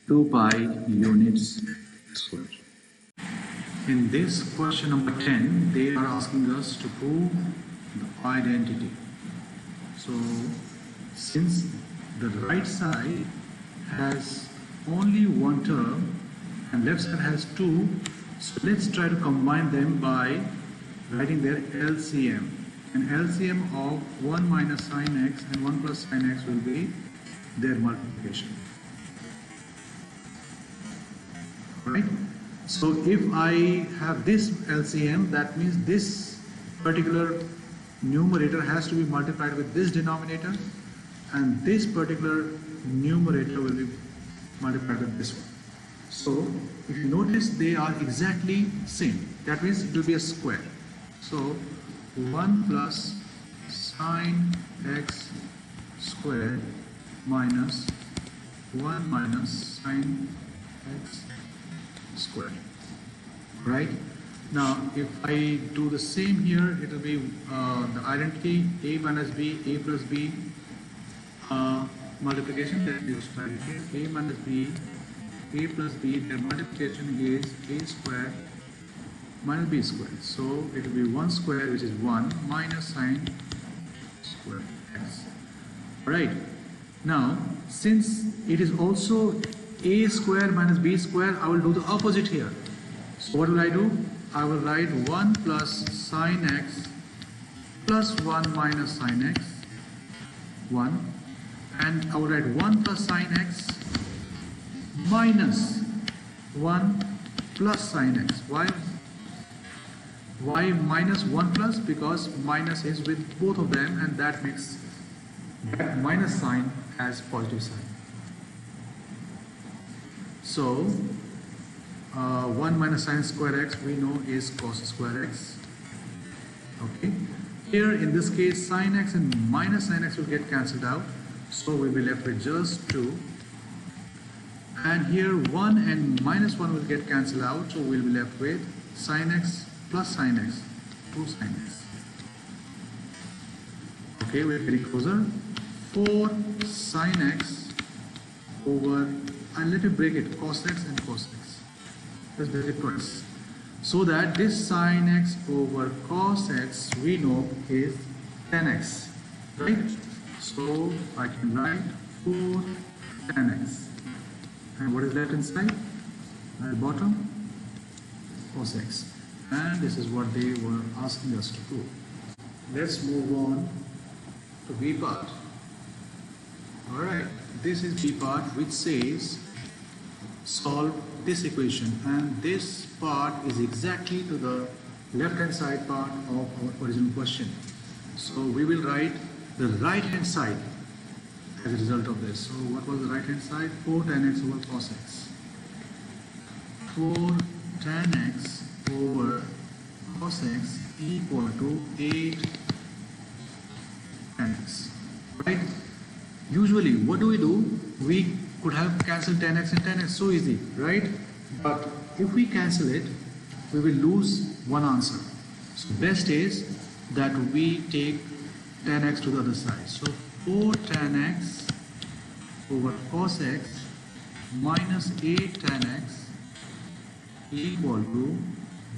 2 pi units squared. In this question number 10, they are asking us to prove the identity. So since the right side has only one term and left side has 2, so let's try to combine them by writing their LCM. And LCM of 1 minus sine x and 1 plus sine x will be their multiplication. Right? So if I have this LCM, that means this particular numerator has to be multiplied with this denominator, and this particular numerator will be multiplied with this one. So if you notice, they are exactly same. That means it will be a square. So 1 plus sine x squared minus 1 minus sine x squared. Right? Now if I do the same here, it will be the identity a minus b, a plus b multiplication, that is right here, a minus b, a plus b, their multiplication is a square minus b square. So it will be 1 square, which is 1, minus sine square x. Alright, now since it is also a square minus b square, I will do the opposite here. So what will I do? I will write 1 plus sine x plus 1 minus sine x, 1, and I will write 1 plus sine x minus 1 plus sine x. Why minus 1 plus? Because minus is with both of them, and that makes that minus sign as positive sign. So 1 minus sine square x we know is cos square x. Okay. Here in this case sine x and minus sine x will get cancelled out. So we will be left with just 2. And here 1 and minus 1 will get cancelled out. So we will be left with sine x plus sine x, 2 sine x. Okay, we are getting closer. 4 sine x over, and let me break it, cos x and cos x. Let's break it twice. So that this sine x over cos x we know is 10x, right? So I can write 4 10x. And what is left inside? At the bottom, cos x. And this is what they were asking us to do. Let's move on to B part. Alright, this is B part, which says solve this equation, and this part is exactly to the left hand side part of our original question. So we will write the right hand side as a result of this. So what was the right hand side? 4 tan x over cos x. 4 tan x over cos x equal to 8 tan x. Right? Usually what do? We could have cancelled tan x and tan x, so easy, right? But if we cancel it, we will lose one answer. So best is that we take tan x to the other side. So 4 tan x over cos x minus 8 tan x equal to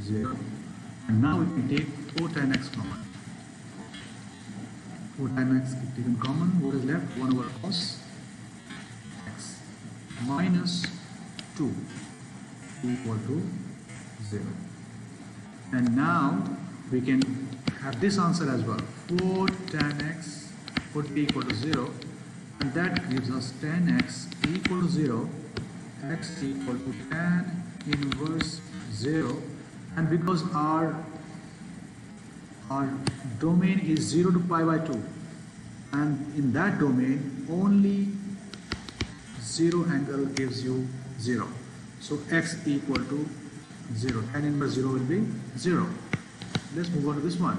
0. And now we can take 4 tan x common. 4 tan x is taken common. What is left? 1 over cos x minus 2 equal to 0. And now we can have this answer as well. 4 tan x would be equal to 0, and that gives us tan x equal to 0, x equal to tan inverse 0, and because our domain is 0 to pi by 2, and in that domain only 0 angle gives you 0. So x equal to 0. Tan inverse 0 will be 0. Let's move on to this one.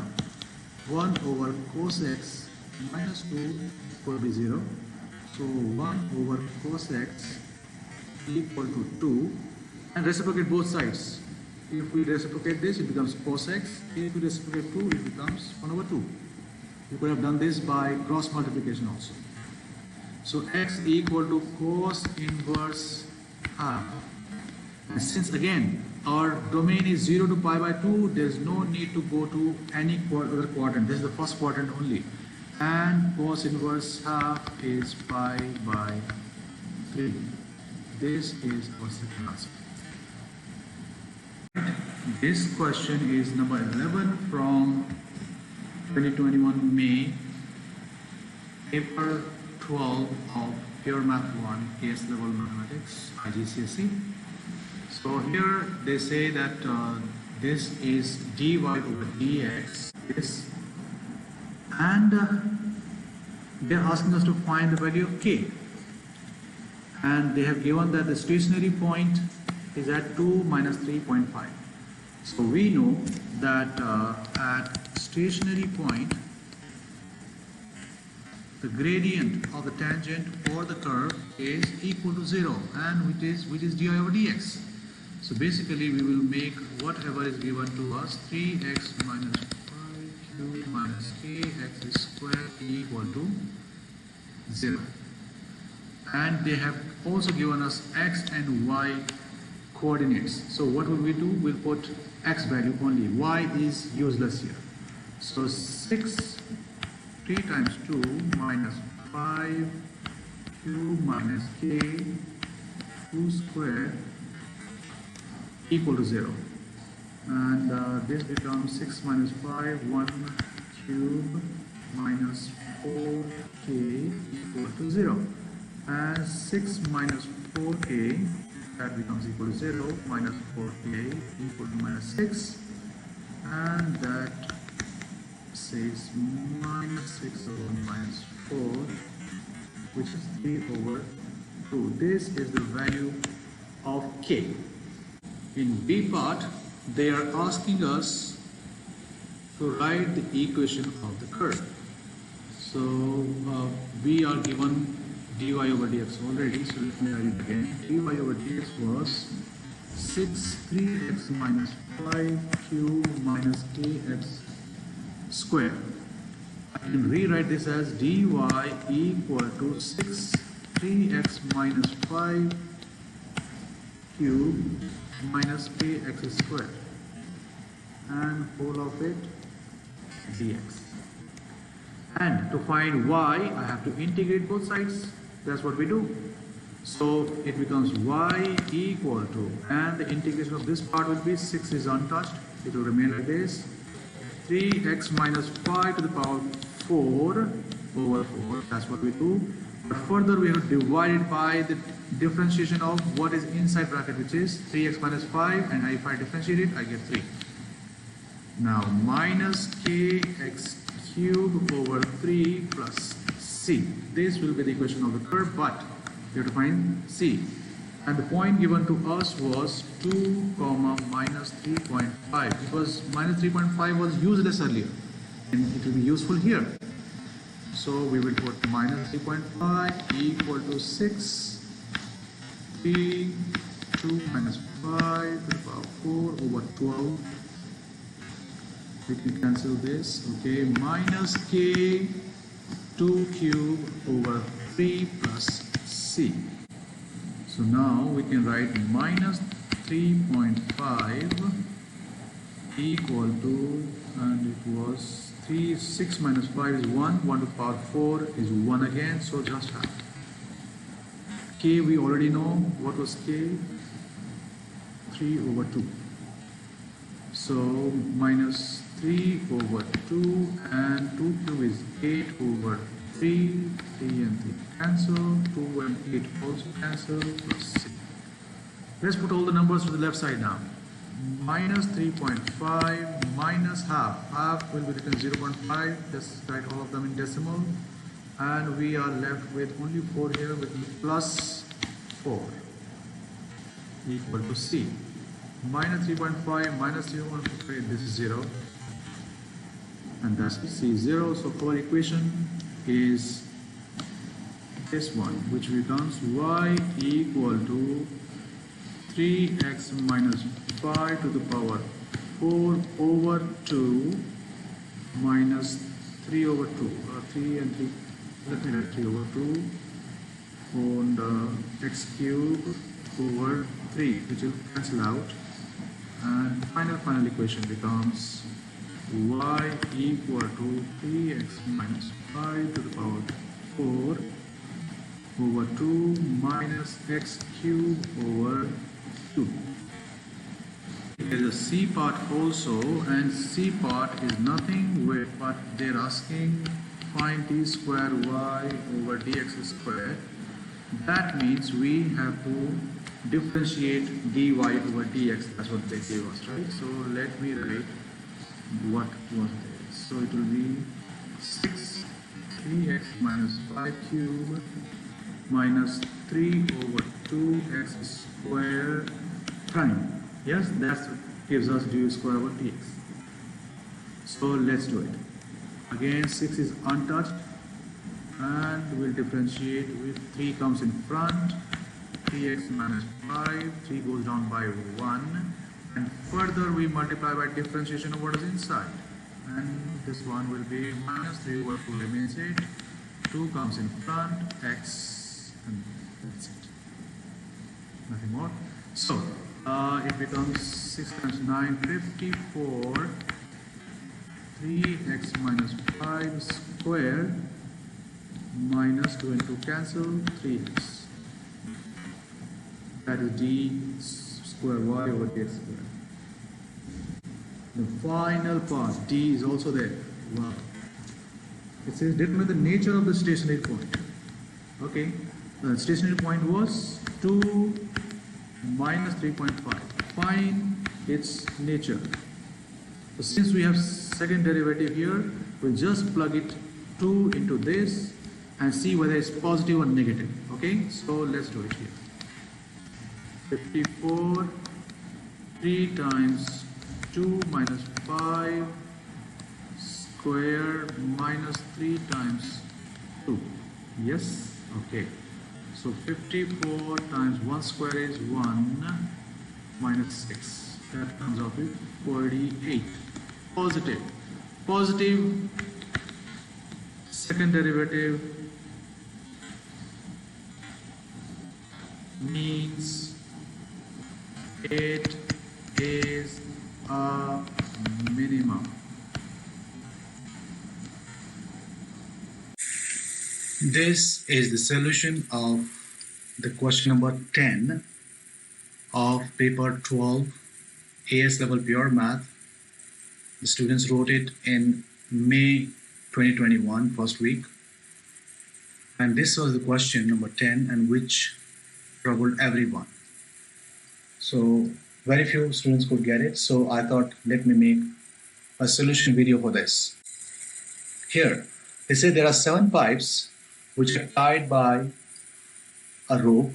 1 over cos x minus 2 will be 0. So 1 over cos x equal to 2. And reciprocate both sides. If we reciprocate this, it becomes cos x. If we reciprocate 2, it becomes 1 over 2. You could have done this by cross multiplication also. So x equal to cos inverse half. And since again our domain is 0 to pi by 2, there is no need to go to any other quadrant. This is the first quadrant only. And cos inverse half is pi by 3. This is our second answer. This question is number 11 from 2021 May, paper 12 of Pure Math 1 AS Level Mathematics IGCSE. So here they say that this is dy over dx, this, and they are asking us to find the value of k, and they have given that the stationary point is at 2 minus 3.5. So we know that at stationary point the gradient of the tangent or the curve is equal to 0, and which is dy over dx. So basically we will make whatever is given to us, 3x minus 5q minus kx squared equal to 0. and they have also given us x and y coordinates. So what will we do? We'll put x value only. Y is useless here. So 6 3 times 2 minus 5 q minus k 2 square equal to 0. And this becomes 6 minus 5, 1 cube minus 4k equal to 0. And 6 minus 4k, that becomes equal to 0, minus 4k equal to minus 6. And that says minus 6 over minus 4, which is 3 over 2. This is the value of k. In B part, they are asking us to write the equation of the curve. So we are given dy over dx already, so let me write it again. Dy over dx was 6 3x minus 5q minus kx square. I can rewrite this as dy equal to 6 3x minus 5 cube minus kx square, and whole of it dx. And to find y, I have to integrate both sides. That's what we do. So it becomes y equal to, and the integration of this part will be 6 is untouched. It will remain like this. 3x minus 5 to the power 4 over 4. That's what we do. But further we have to divide it by the differentiation of what is inside bracket, which is 3x minus 5, and if I differentiate it, I get 3. Now minus kx cube over 3 plus c. This will be the equation of the curve, but you have to find c. And the point given to us was 2 comma minus 3.5, because minus 3.5 was useless earlier, and it will be useful here. So we will put minus 3.5 equal to 6, 3, 2 minus 5 to the power 4 over 12. We can cancel this, okay, minus k 2 cube over 3 plus c. So now we can write minus 3.5 equal to, and it was 3, 6 minus 5 is 1, 1 to the power 4 is 1 again, so just half. K we already know, what was k? 3 over 2. So minus 3 over 2, and 2 cube is 8 over 3, 3 and 3 cancel, 2 and 8 also cancel, plus 6. Let's put all the numbers to the left side now. Minus 3.5 minus half. Half will be written 0.5. Just write all of them in decimal. And we are left with only 4 here, with plus 4 equal to c. Minus 3.5 minus 0.5, this is 0. And that's c 0. So our equation is this one, which becomes y equal to 3x minus 5 to the power 4 over 2 minus 3 over 2, 3 and 3, let me write 3 over 2, and x cube over 3, which will cancel out, and final equation becomes y equal to 3x minus 5 to the power 4 over 2 minus x cube over 2. There is a c part also, and c part is nothing but they're asking find d square y over dx square. That means we have to differentiate dy over dx. That's what they gave us, right? So let me write what was there. So it will be 6 3x minus 5 cube minus 3 over 2x square prime. Yes, that gives us du square over dx. So let's do it. Again, 6 is untouched, and we'll differentiate with 3 comes in front, 3x minus 5, 3 goes down by 1, and further we multiply by differentiation of what is inside. And this one will be minus 3 over 2 remains 8, 2 comes in front, x, and nothing more. So it becomes 6 times 9, 54. 3x minus 5 squared minus 2 and 2 cancel, 3x. That is d square y over dx squared. The final part, d is also there. Wow. It says determine the nature of the stationary point. Okay, the stationary point was 2 minus 3.5. Find its nature. So since we have second derivative here, we'll just plug it 2 into this and see whether it's positive or negative. Okay, so let's do it here. 54, 3 times 2 minus 5 square minus 3 times 2. Yes, okay. So 54 times 1 square is 1 minus 6. That comes out with 48. Positive. Positive second derivative means it is a minimum. This is the solution of the question number 10 of paper 12 AS level pure math. The students wrote it in May 2021 first week, and this was the question number 10 and which troubled everyone. So very few students could get it, so I thought let me make a solution video for this. Here they say there are 7 pipes which are tied by a rope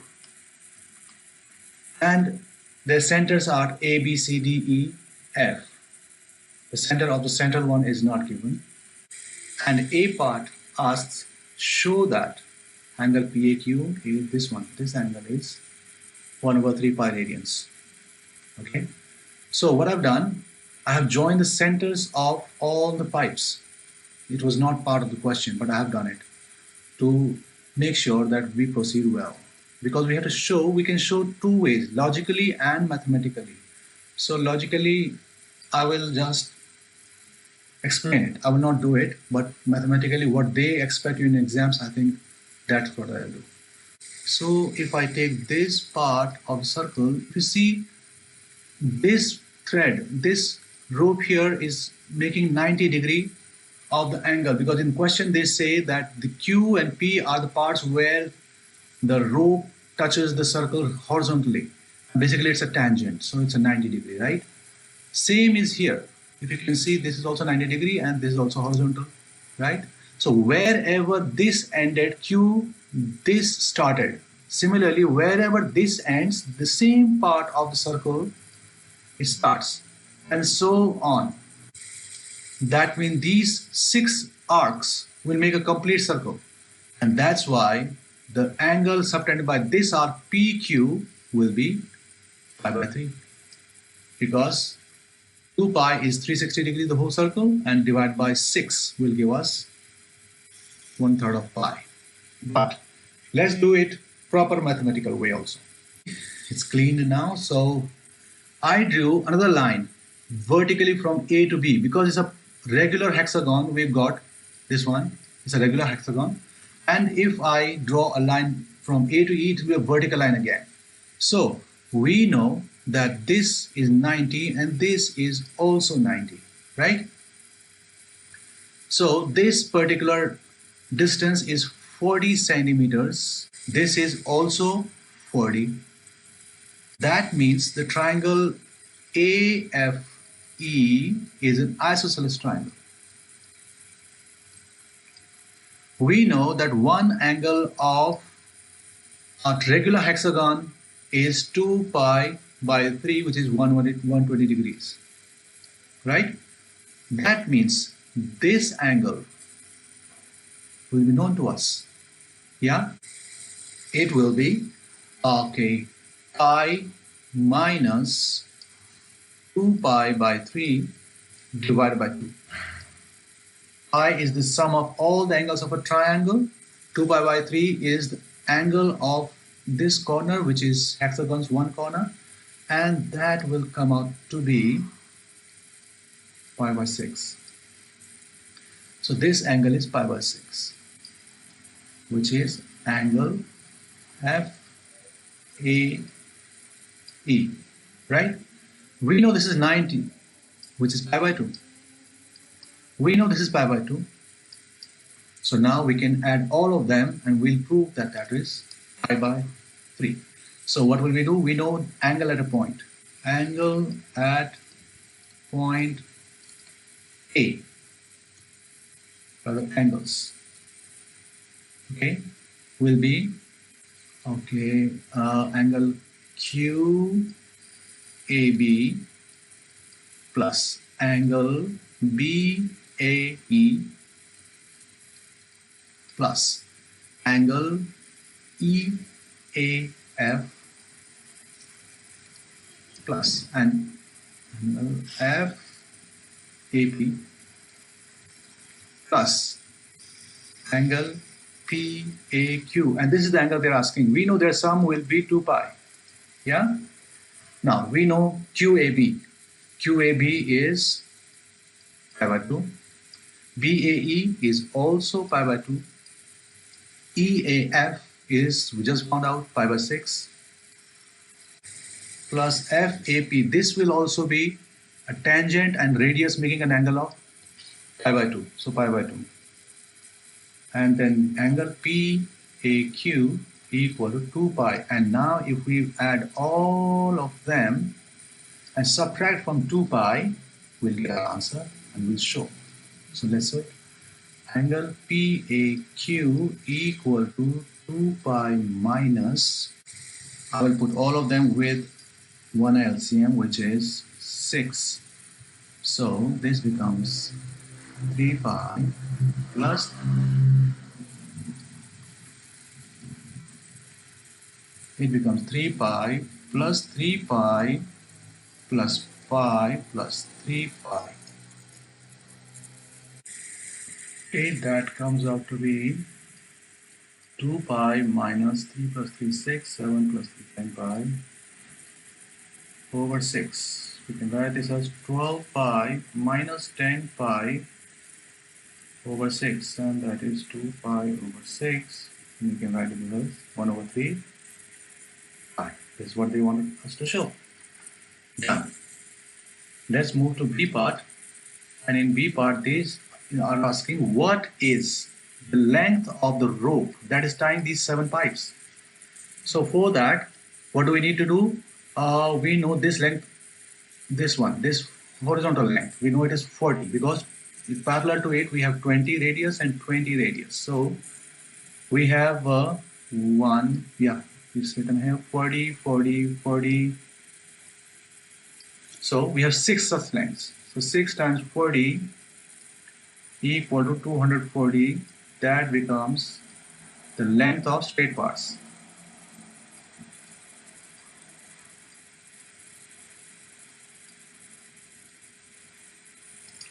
and their centers are A, B, C, D, E, F. The center of the central one is not given. And A part asks, show that angle PAQ is this one. This angle is 1 over 3 pi radians. Okay. So what I've done, I have joined the centers of all the pipes. It was not part of the question, but I have done it to make sure that we proceed well. Because we have to show, we can show 2 ways, logically and mathematically. So logically, I will just explain it. I will not do it, but mathematically what they expect you in exams, I think that's what I'll do. So if I take this part of the circle, if you see this thread, this rope here is making 90-degree of the angle, because in question they say that the Q and P are the parts where the rope touches the circle horizontally. Basically it's a tangent, so it's a 90-degree, right? Same is here. If you can see, this is also 90-degree and this is also horizontal, right? So wherever this ended, Q, this started. Similarly, wherever this ends, the same part of the circle, it starts, and so on. That means these 6 arcs will make a complete circle. And that's why the angle subtended by this arc PQ will be pi by 3. Because 2 pi is 360 degrees the whole circle, and divided by 6 will give us 1/3 of pi. But let's do it proper mathematical way also. It's cleaned now, so I drew another line vertically from A to B because it's a regular hexagon. We've got this one, it's a regular hexagon, and if I draw a line from A to E, it will be a vertical line again. So we know that this is 90 and this is also 90, right? So this particular distance is 40 centimeters. This is also 40. That means the triangle AFE is an isosceles triangle. We know that one angle of a regular hexagon is 2 pi by 3, which is 120 degrees, right? That means this angle will be known to us. Yeah, it will be pi minus 2 pi by 3 divided by 2. Pi is the sum of all the angles of a triangle. 2 pi by 3 is the angle of this corner, which is hexagon's one corner, and that will come out to be pi by 6. So this angle is pi by 6, which is angle FAE, right? We know this is 90, which is pi by 2. We know this is pi by 2. So now we can add all of them and we'll prove that that is pi by 3. So what will we do? We know angle at a point. Angle at point A, the angles, okay, will be, okay, angle QAB plus angle BAE plus angle EAF plus and angle FAP plus angle PAQ, and this is the angle they're asking. We know their sum will be 2 pi. Yeah. Now we know QAB. QAB is pi by 2. BAE is also pi by 2. EAF is, we just found out, pi by 6. Plus FAP. This will also be a tangent and radius making an angle of pi by 2. So pi by 2. And then angle PAQ equal to 2 pi. And now if we add all of them and subtract from 2 pi, we'll get our answer and we'll show. So let's do it. Angle PAQ equal to 2 pi minus, I will put all of them with one LCM, which is 6. So this becomes 3 pi plus, it becomes 3 pi plus 3 pi plus pi plus 3 pi. Okay, that comes out to be 2 pi minus 3 plus 3, 6, 7 plus 3, 10 pi over 6. We can write this as 12 pi minus 10 pi over 6, and that is 2 pi over 6. And we can write it as 1 over 3 pi. This is what they wanted us to show. Done. Let's move to B part. And in B part, these are asking what is the length of the rope that is tying these 7 pipes. So for that, what do we need to do? We know this length, this one, this horizontal length, we know it is 40 because parallel to it we have 20 radius and 20 radius. So we have one, yeah, it's written here 40, 40, 40. So we have 6 such lengths. So 6 times 40 equal to 240. That becomes the length of straight bars.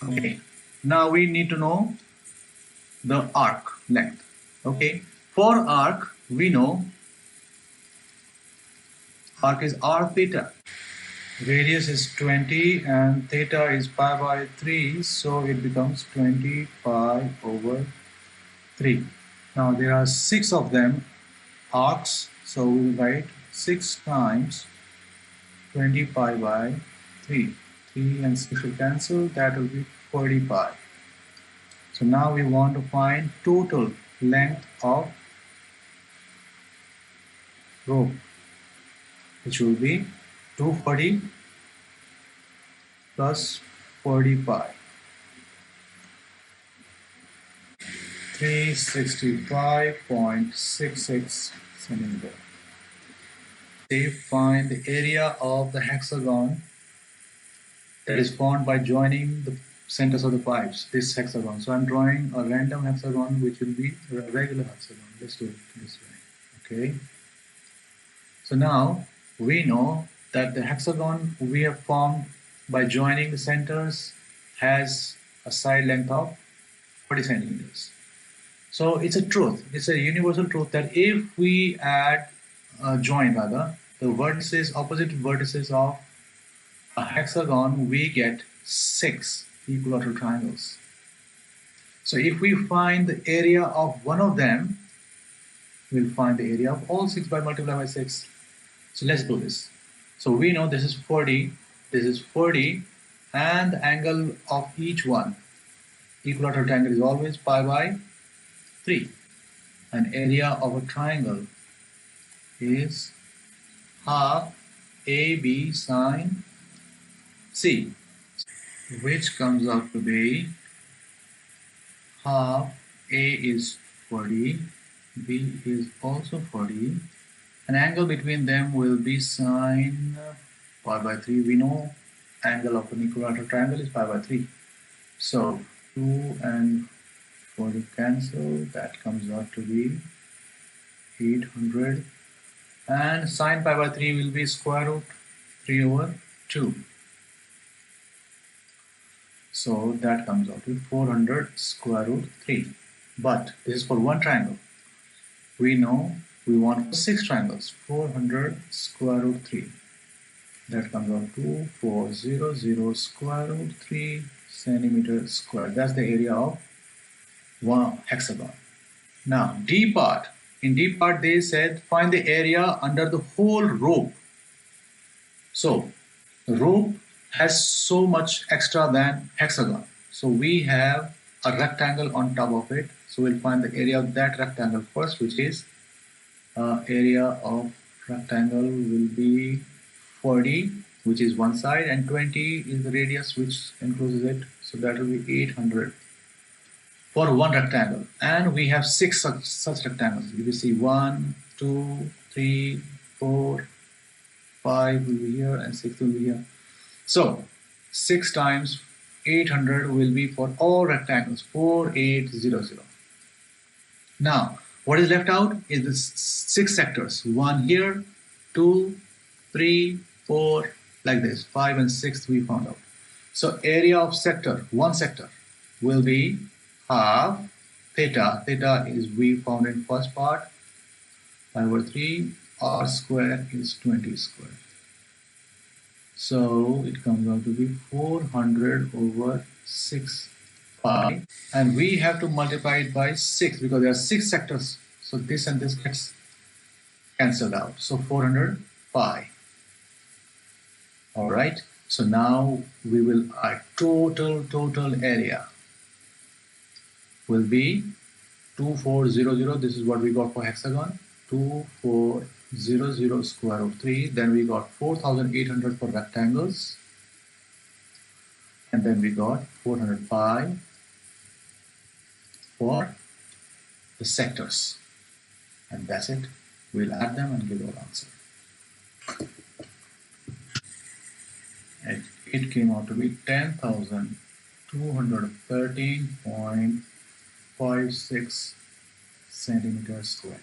Okay, now we need to know the arc length. Okay, for arc we know arc is r theta. Radius is 20 and theta is pi by 3, so it becomes 20 pi over 3. Now there are 6 of them arcs, so we will write 6 times 20 pi by 3. 3 and 6 will cancel, that will be 40 pi. So now we want to find total length of rope, which will be 240 plus 40 pi. 365.66 centimeter. They find the area of the hexagon that is formed by joining the centers of the pipes, this hexagon. So I'm drawing a random hexagon which will be a regular hexagon. Let's do it this way. Okay. So now we know that the hexagon we have formed by joining the centers has a side length of 40 centimeters. So it's a truth, it's a universal truth that if we add join rather the vertices, opposite vertices of a hexagon, we get 6 equilateral triangles. So if we find the area of one of them, we'll find the area of all 6 by multiplying by 6. So let's do this. So we know this is 40, this is 40, and the angle of each one, equilateral triangle, is always pi by 3. An area of a triangle is half AB sine C, which comes out to be half A is 40, B is also 40. An angle between them will be sine pi by 3. We know angle of an equilateral triangle is pi by 3. So 2 and 40 cancel. That comes out to be 800. And sine pi by 3 will be square root 3 over 2. So that comes out to 400 square root 3. But this is for one triangle. We know we want 6 triangles. 400 square root 3. That comes out to 400 square root 3 centimeters square. That's the area of one hexagon. Now D part. In D part they said find the area under the whole rope. So the rope has so much extra than hexagon. So we have a rectangle on top of it. So we'll find the area of that rectangle first, which is area of rectangle will be 40, which is one side, and 20 is the radius which encloses it. So that will be 800 for one rectangle. And we have 6 such rectangles. You will see 1, 2, 3, 4, 5 will be here, and 6 will be here. So 6 times 800 will be for all rectangles, 4800. Now what is left out is the 6 sectors. 1 here, 2, 3, 4, like this. 5 and 6 we found out. So area of sector, one sector, will be half theta. Theta is we found in first part, pi over 3. R square is 20 square. So it comes out to be 400 over 6 pi, and we have to multiply it by 6 because there are 6 sectors. So this and this gets cancelled out. So 400 pi. All right. So now we will, our total area will be 2400. This is what we got for hexagon. 2400 square root 3. Then we got 4800 for rectangles. And then we got 400 pi for the sectors. And that's it. We'll add them and give our answer. And it came out to be 10,213.56 centimeters square.